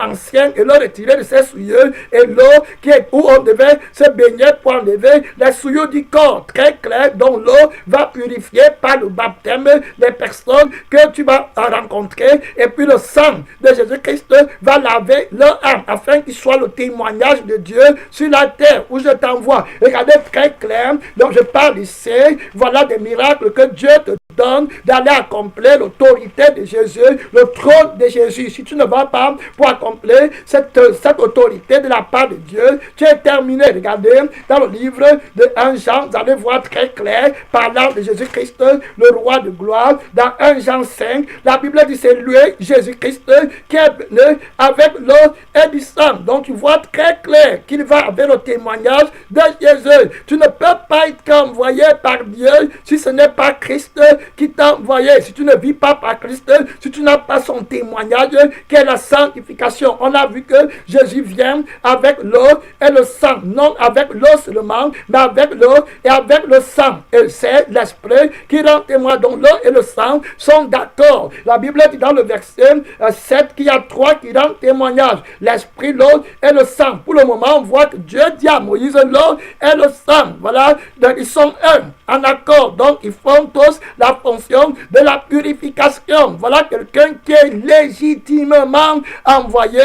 ancien et le retirer de ses souillures, et l'eau qui est où on devait se baigner pour enlever les souillures du corps. Très clair, donc l'eau va purifier par le baptême les personnes que tu vas rencontrer, et puis le sang de Jésus-Christ va laver leur âme afin qu'il soit le témoignage de Dieu sur la terre où je t'envoie. Regardez très clair, donc je parle ici, voilà des miracles que Dieu te donne d'aller accomplir l'autorité de Jésus, le trône de Jésus. Si tu ne vas pas pour accomplir cette autorité de la part de Dieu, tu es terminé. Regardez, dans le livre de 1 Jean, vous allez voir très clair, parlant de Jésus-Christ, le roi de gloire. Dans 1 Jean 5, la Bible dit c'est lui, Jésus-Christ, qui est venu avec l'eau et du sang. Donc tu vois très clair qu'il va avec le témoignage de Jésus. Tu ne peux pas être envoyé par Dieu si ce n'est pas Christ qui t'a envoyé. Si tu ne vis pas par Christ, si tu n'as pas son témoignage, qui est la sanctification. On a vu que Jésus vient avec l'eau et le sang. Non avec l'eau seulement, mais avec l'eau et avec le sang. Et c'est l'Esprit qui rend témoin. Donc l'eau et le sang sont d'accord. La Bible dit dans le verset 7 qu'il y a trois qui rendent témoignage. L'Esprit, l'eau et le sang. Pour le moment, on voit que Dieu dit à Moïse l'eau et le sang. Voilà, donc ils sont un, en accord. Donc ils font tous la fonction de la purification. Voilà quelqu'un qui est légitimement envoyé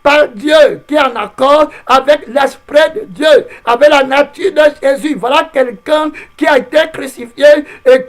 par Dieu, qui est en accord avec l'Esprit de Dieu, avec la nature de Jésus. Voilà quelqu'un qui a été crucifié et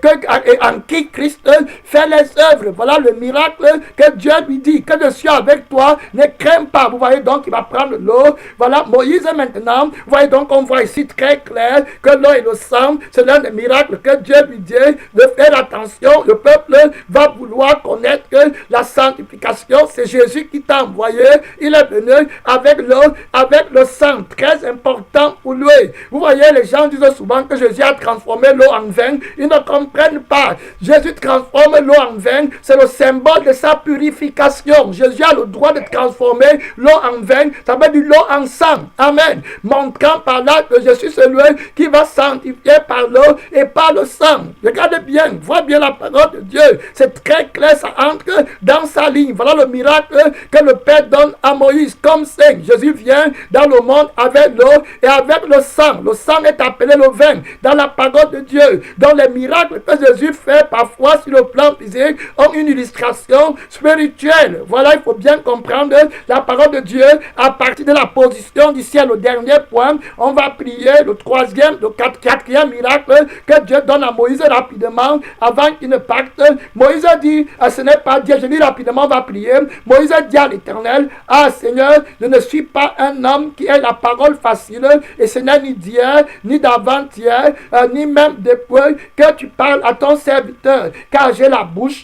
en qui Christ fait les œuvres. Voilà le miracle que Dieu lui dit, que je suis avec toi, ne crains pas. Vous voyez donc, il va prendre l'eau. Voilà, Moïse maintenant, vous voyez donc, on voit ici très clair que l'eau et le sang, c'est l'un des miracles que Dieu lui dit de faire attention. Le peuple va vouloir connaître que la sanctification, c'est Jésus qui t'a envoyé. Il est venu avec l'eau, avec le sang, très important pour lui. Vous voyez, les gens disent souvent que Jésus a transformé l'eau en vin. Ils ne comprennent pas. Jésus transforme l'eau en vin, c'est le symbole de sa purification. Jésus a le droit de transformer l'eau en vin, ça veut dire l'eau en sang. Amen. Montrant par là que je suis celui qui va sanctifier par l'eau et par le sang. Regardez bien, vois bien la parole de Dieu. C'est très clair, ça entre dans sa ligne. Voilà le miracle que le Père donne à Moïse comme signe. Jésus vient dans le monde avec l'eau et avec le sang. Le sang est appelé le vin dans la parole de Dieu. Dans les miracles que Jésus fait parfois sur le plan physique ont une illustration spirituelle. Voilà, il faut bien comprendre la parole de Dieu à partir de la position du ciel. Au dernier point, on va prier le troisième, le quatrième miracle que Dieu donne à Moïse rapidement avant qu'il ne parte. Moïse dit, ce n'est pas Dieu, je dis rapidement, on va prier. Moïse dit à l'Éternel, ah Seigneur, je ne suis pas un homme qui ait la parole facile, et ce n'est ni d'hier, ni d'avant-hier, ni même depuis que tu parles à ton serviteur, car j'ai la bouche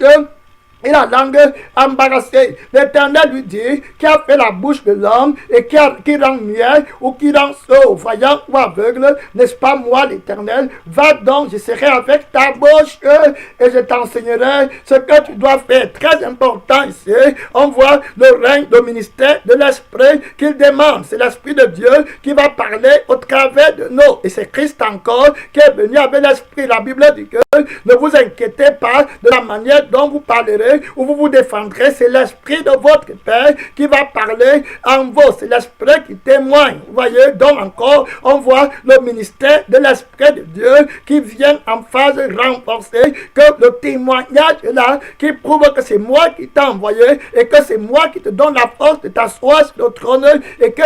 et la langue embarrassée. L'Éternel lui dit, qui a fait la bouche de l'homme et qui rend muet ou qui rend sourd, voyant ou aveugle, n'est-ce pas moi l'Éternel? Va donc, je serai avec ta bouche et je t'enseignerai ce que tu dois faire. Très important ici, on voit le règne, le ministère de l'Esprit qu'il demande. C'est l'Esprit de Dieu qui va parler au travers de nous. Et c'est Christ encore qui est venu avec l'Esprit. La Bible dit que ne vous inquiétez pas de la manière dont vous parlerez où vous vous défendrez, c'est l'Esprit de votre Père qui va parler en vous. C'est l'Esprit qui témoigne. Vous voyez, donc encore, on voit le ministère de l'Esprit de Dieu qui vient en phase renforcée, que le témoignage est là, qui prouve que c'est moi qui t'ai envoyé et que c'est moi qui te donne la force de t'asseoir sur le trône et que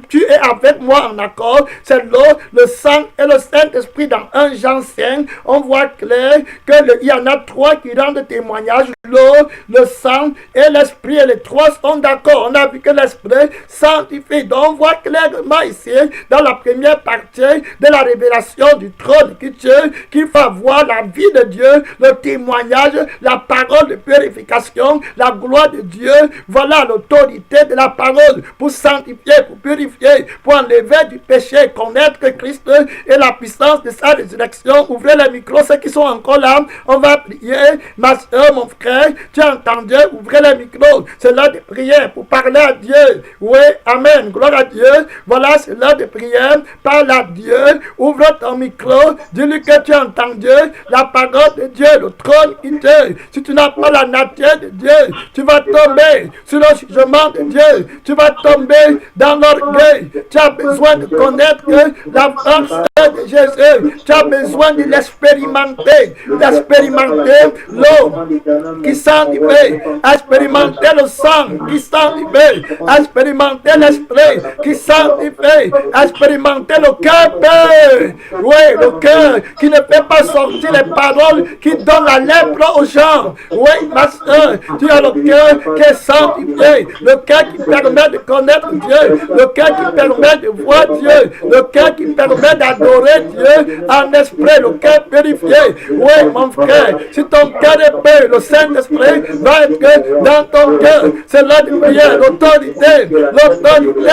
tu es avec moi en accord. C'est l'eau, le sang et le Saint-Esprit. Dans 1 Jean 5, on voit clair qu'il y en a trois qui rendent témoignage. L'eau, le sang et l'esprit, et les trois sont d'accord. On a vu que l'esprit sanctifie. Donc on voit clairement ici, dans la première partie de la révélation du trône de Dieu, qu'il faut voir la vie de Dieu, le témoignage, la parole de purification, la gloire de Dieu. Voilà l'autorité de la parole pour sanctifier, pour purifier, pour enlever du péché, connaître Christ et la puissance de sa résurrection. Ouvrez les micros, ceux qui sont encore là, on va prier. Ma soeur, mon frère, tu as entendu, ouvrez les micros. C'est l'heure de prière pour parler à Dieu. Oui, amen. Gloire à Dieu. Voilà, c'est l'heure de prière. Parle à Dieu. Ouvre ton micro. Dis-lui que tu as entendu la parole de Dieu, le trône qui Dieu. Si tu n'as pas la nature de Dieu, tu vas tomber sur le jugement de Dieu. Tu vas tomber dans l'orgueil. Tu as besoin de connaître la force de Jésus. Tu as besoin de l'expérimenter. D'expérimenter l'eau qui sanctifie, expérimenter le sang qui sanctifie, expérimenter l'esprit qui sanctifie, expérimenter le cœur pur, oui, le cœur qui ne peut pas sortir les paroles qui donnent la lèpre aux gens. Oui, ma soeur, tu as le cœur qui est sanctifié, le cœur qui permet de connaître Dieu, le cœur qui permet de voir Dieu, le cœur qui permet d'adorer Dieu en esprit, le cœur purifié. Oui, mon frère, si ton cœur est pur, le Saint-Esprit va être dans ton cœur. C'est l'heure de prière, l'autorité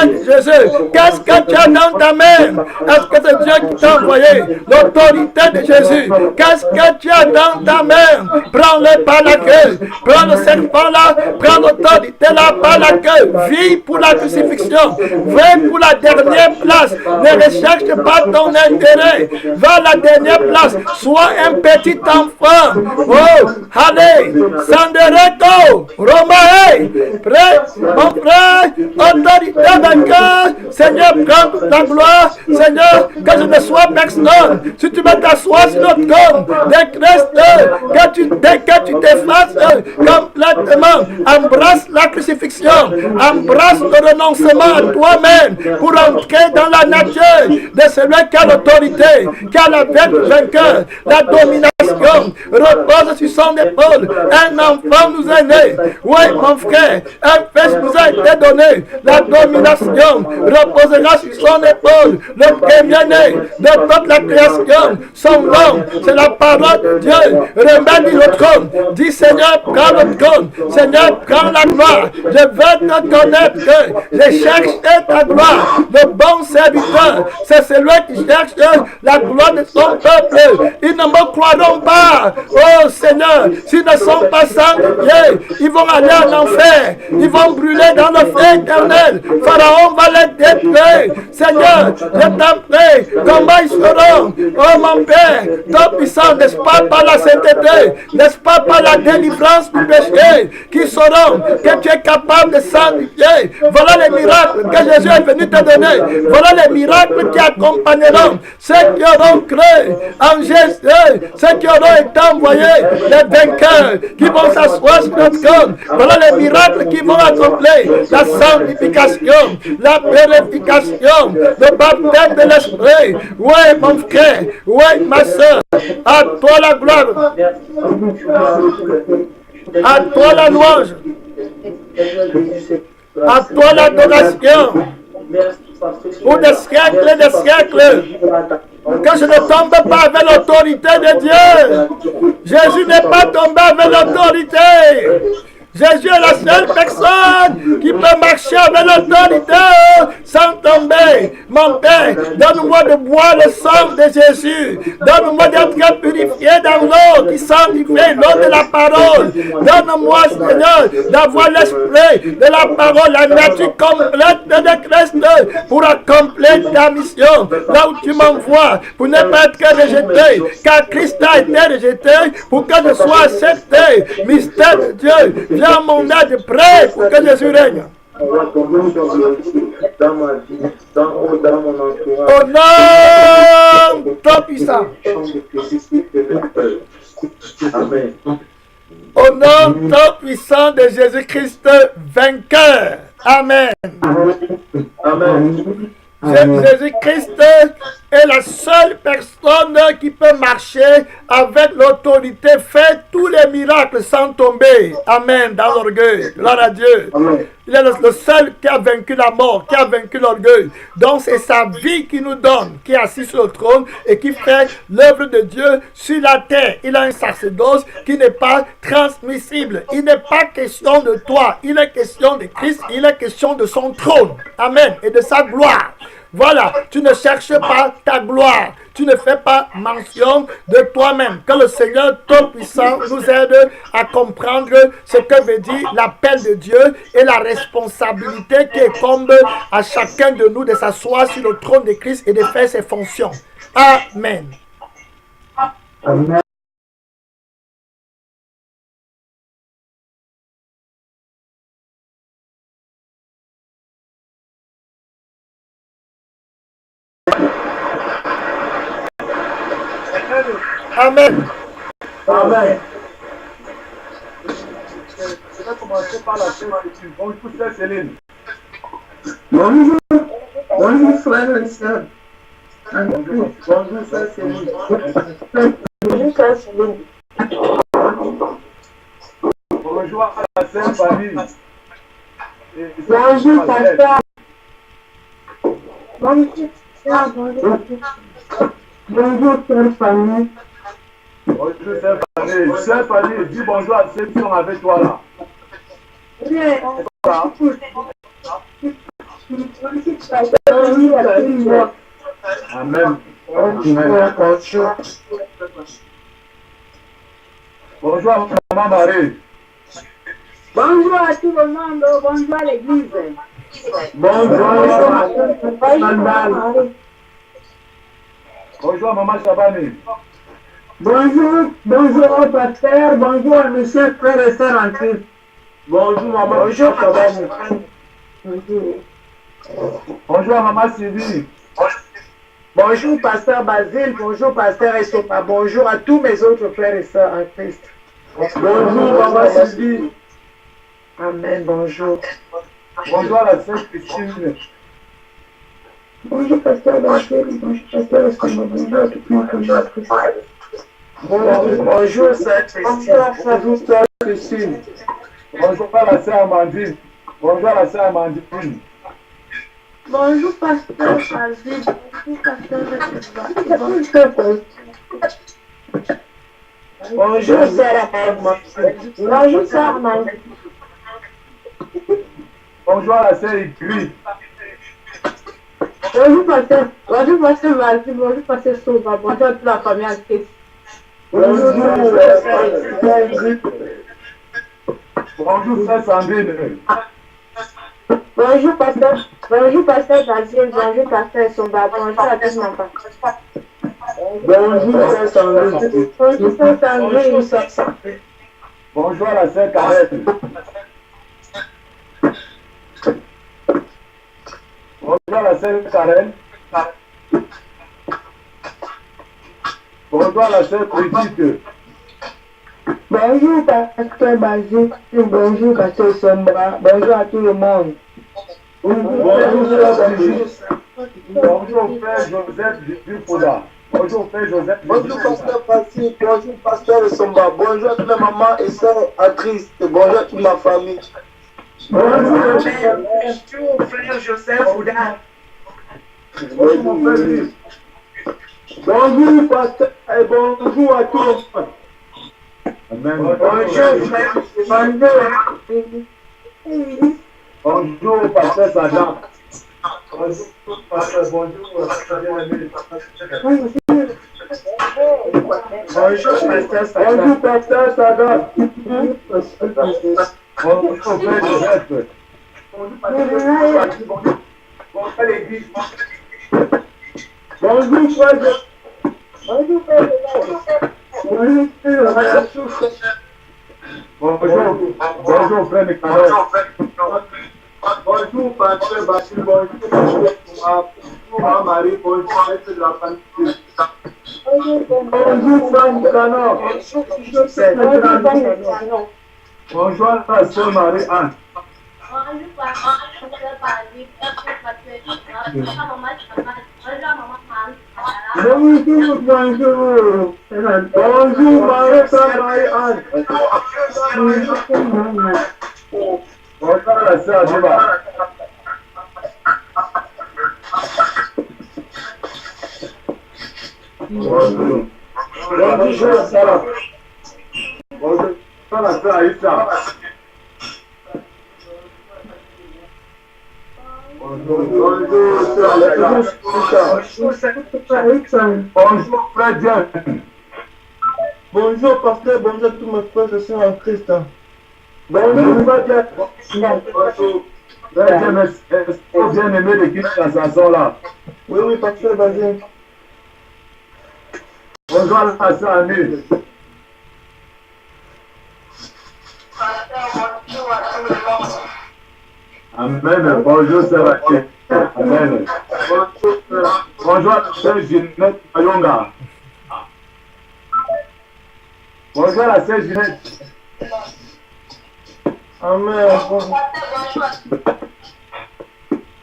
de Jésus. Qu'est-ce que tu as dans ta main? Est-ce que c'est Dieu qui t'a envoyé? L'autorité de Jésus. Qu'est-ce que tu as dans ta main? Prends-le par la queue. Prends le serpent là, prends l'autorité là par la queue. Vis pour la crucifixion. Vis pour la dernière place. Ne recherche pas ton intérêt. Va à la dernière place. Sois un petit enfant. Oh, allez, Sandereto, Romae, prêt, mon frère, autorité vainqueur. Seigneur, prends toute la gloire. Seigneur, que je ne sois personne. Si tu veux t'asseoir sur le trône de Christ, que tu t'effaces complètement, embrasse la crucifixion, embrasse le renoncement à toi-même pour entrer dans la nature de celui qui a l'autorité, qui a la tête vainqueur, la domination repose sur son épaule. Un enfant nous est né. Oui, mon frère, un fils nous a été donné. La domination reposera sur son épaule. Le premier-né de toute la création, son nom, c'est la parole de Dieu. Remets le trône. Dis, Seigneur, prends le trône. Seigneur, prends la gloire. Je veux te connaître. Je cherche ta gloire. Le bon serviteur, c'est celui qui cherche la gloire de son peuple. Ils ne me croiront pas. Oh Seigneur, s'ils ne sont pas sanctifiés, ils vont aller en enfer. Ils vont brûler dans le feu éternel. Pharaon va les détruire. Seigneur, je t'en prie, comment ils seront? Oh mon Père, ton puissant, n'est-ce pas par la sainteté, n'est-ce pas par la délivrance du péché, qui sauront que tu es capable de sanctifier. Voilà les miracles que Jésus est venu te donner. Voilà les miracles qui accompagneront ceux qui auront cru en Jésus, ceux qui auront été envoyés, les vainqueurs qui vont s'asseoir sur notre trône. Voilà les miracles qui vont accomplir la sanctification, la purification, le baptême de l'esprit. Oui, mon frère, oui, ma soeur, à toi la gloire, à toi la louange, à toi l'adoration, pour des siècles et des siècles. Que je ne tombe pas avec l'autorité de Dieu. Jésus n'est pas tombé avec l'autorité. Jésus est la seule personne qui peut marcher avec l'autorité sans tomber. Mon Père, donne-moi de boire le sang de Jésus. Donne-moi d'être purifié dans l'eau qui sanctifie, l'eau de la parole. Donne-moi, Seigneur, d'avoir l'esprit de la parole, la nature complète de Christ pour accomplir ta mission. Là où tu m'envoies, pour ne pas être rejeté, car Christ a été rejeté pour que je sois accepté. Mystère de Dieu. Viens mon aide prêt pour que Jésus règne. Au nom ton puissant. Au nom ton puissant de Jésus-Christ vainqueur. Amen. Amen. Jésus-Christ est la seule personne qui peut marcher avec l'autorité, faire tous les miracles sans tomber. Amen. Dans l'orgueil. Gloire à Dieu. Amen. Il est le seul qui a vaincu la mort, qui a vaincu l'orgueil. Donc c'est sa vie qui nous donne, qui est assis sur le trône et qui fait l'œuvre de Dieu sur la terre. Il a un sacerdoce qui n'est pas transmissible. Il n'est pas question de toi. Il est question de Christ. Il est question de son trône. Amen. Et de sa gloire. Voilà, tu ne cherches pas ta gloire. Tu ne fais pas mention de toi-même. Que le Seigneur Tout-Puissant nous aide à comprendre ce que veut dire l'appel de Dieu et la responsabilité qui incombe à chacun de nous de s'asseoir sur le trône de Christ et de faire ses fonctions. Amen. Amen. Amen. Amen. vais commencer par la sœur Céline. Bonjour, sœur Céline. Bonjour. Bonjour, frère et sœur. Bonjour, sœur Céline. Bonjour, sœur Céline. Bonjour à la sœur Fanny. Bonjour, pasteur. Bonjour, sœur Fanny. Bonjour, sœur Fanny. Sœur Fanny, dis bonjour à ceux qui sont avec toi là. Amen. Amen. Bonjour à maman Marie. Bonjour à tout le monde, bonjour à l'église. Bonjour à maman Chabani. Bonjour au pasteur, bonjour à mes chers frères et sœurs en Christ. Bonjour maman. Bonjour Chabani. Bonjour à maman Sylvie. Bonjour pasteur Basile, bonjour pasteur Essopa, bonjour à tous mes autres frères et sœurs en Christ. Bonjour maman Sylvie. Amen, bonjour. Bonjour à la sœur Christine. Bonjour pasteur Basile, bonjour pasteur Essopa, bonjour à toute ma famille en Christ. Bonjour sœur Christine. Bonjour à la sœur Amandine. Bonjour à la sœur Amandine. Bonjour pasteur Basile, bonjour pasteur Bonjour sœur Amandine. Bonjour sœur Amandine. Bonjour à la sœur Igri. Bonjour pasteur Basile, bonjour pasteur Soba, bonjour à toute la famille en Christ. Bonjour sœur Sandrine. Bonjour pasteur Basile, bonjour pasteur Soba, bonjour à toute ma famille. Bonjour sœur Sandrine. Bonjour sœur Sandrine. Bonjour à la sœur Karen. Bonjour à la sœur Karen. Bonjour à la sœur Brigitte. Bonjour pasteur Basile, bonjour pasteur Sombra, bonjour à tout le monde. Bonjour sœur Brigitte. Bonjour frère Joseph Dupoda. Bonjour frère Joseph. Bonjour pasteur Basile, bonjour pasteur Somba, bonjour à toutes les mamans et sœurs à Christ, bonjour à toute ma famille. Bonjour frère Joseph Ouda. Bonjour mon frère Luc. Bonjour pasteur et bonjour à tout le monde. Amen. Bonjour frère, Bonjour pasteur Sadat. Bonjour pasteur, bonjour bien-aimé. Bonjour pasteur Sadat. Bonjour pasteur Sadat. Bonjour frère Joseph. Bonjour frère l'église. Bonjour frère Joseph. Bonjour frère Bonjour frère Nicolas. Bonjour pasteur Basile, bonjour Marie, bonjour de la famille. Bonjour frère Nicolas. Bonjour à la sœur Marie-Anne. Bonjour pasteur Basile, bonjour pasteur maman Chantal, bonjour maman Marie. Bonjour. Bonjour Marie-Anne. Bonjour à la sœur Adiba. Bonjour. Bonjour Sarah. Bonjour à la sœur Aïssa. Bonjour frère Dieu. Bonjour pasteur, bonjour à tous mes frères et sœurs en Christ. Bonjour frère Dieu. Bonjour frère Dieu, est-ce que bien aimé l'équipe Cassation là? Oui, pasteur Basile. Bonjour à la sœur Annie. Amen. Bonjour sœur Annie. Amen. Bonjour à la sœur Ginette Ayonga. Bonjour à la sœur Ginette. Amen.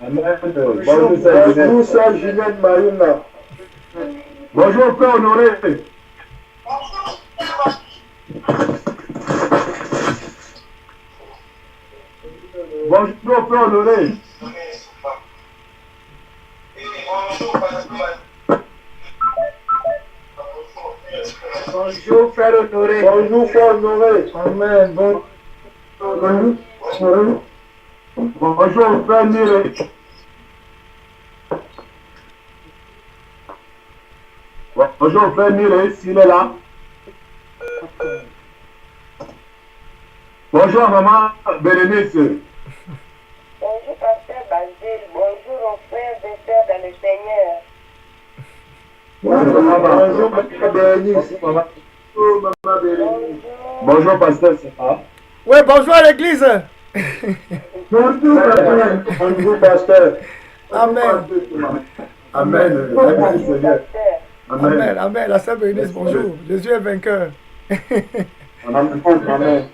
Amen. Bonjour, sœur Ginette Marina. Bonjour, Père Honoré. Bonjour, Père Honoré. Bonjour, frère Honoré. Bonjour, Frère Honoré. Amen. Bonjour, Frère Nire. Bonjour, Frère Nire, s'il est là. Bonjour, Maman Bérénice. Bonjour, pasteur Basile. Bonjour aux frères et sœurs dans le Seigneur. Bonjour, Maman. Bonjour, Maman Bérénice. Bonjour, Maman Bérénice. Bonjour, Pasteur Sepa. Oui, bonjour à l'église. Bonjour, pasteur. Bonjour, pasteur. Amen. Amen. Merci, Seigneur. Amen. Amen. Amen. La sœur Bérénice, bonjour. Jésus est vainqueur. Amen. Amen.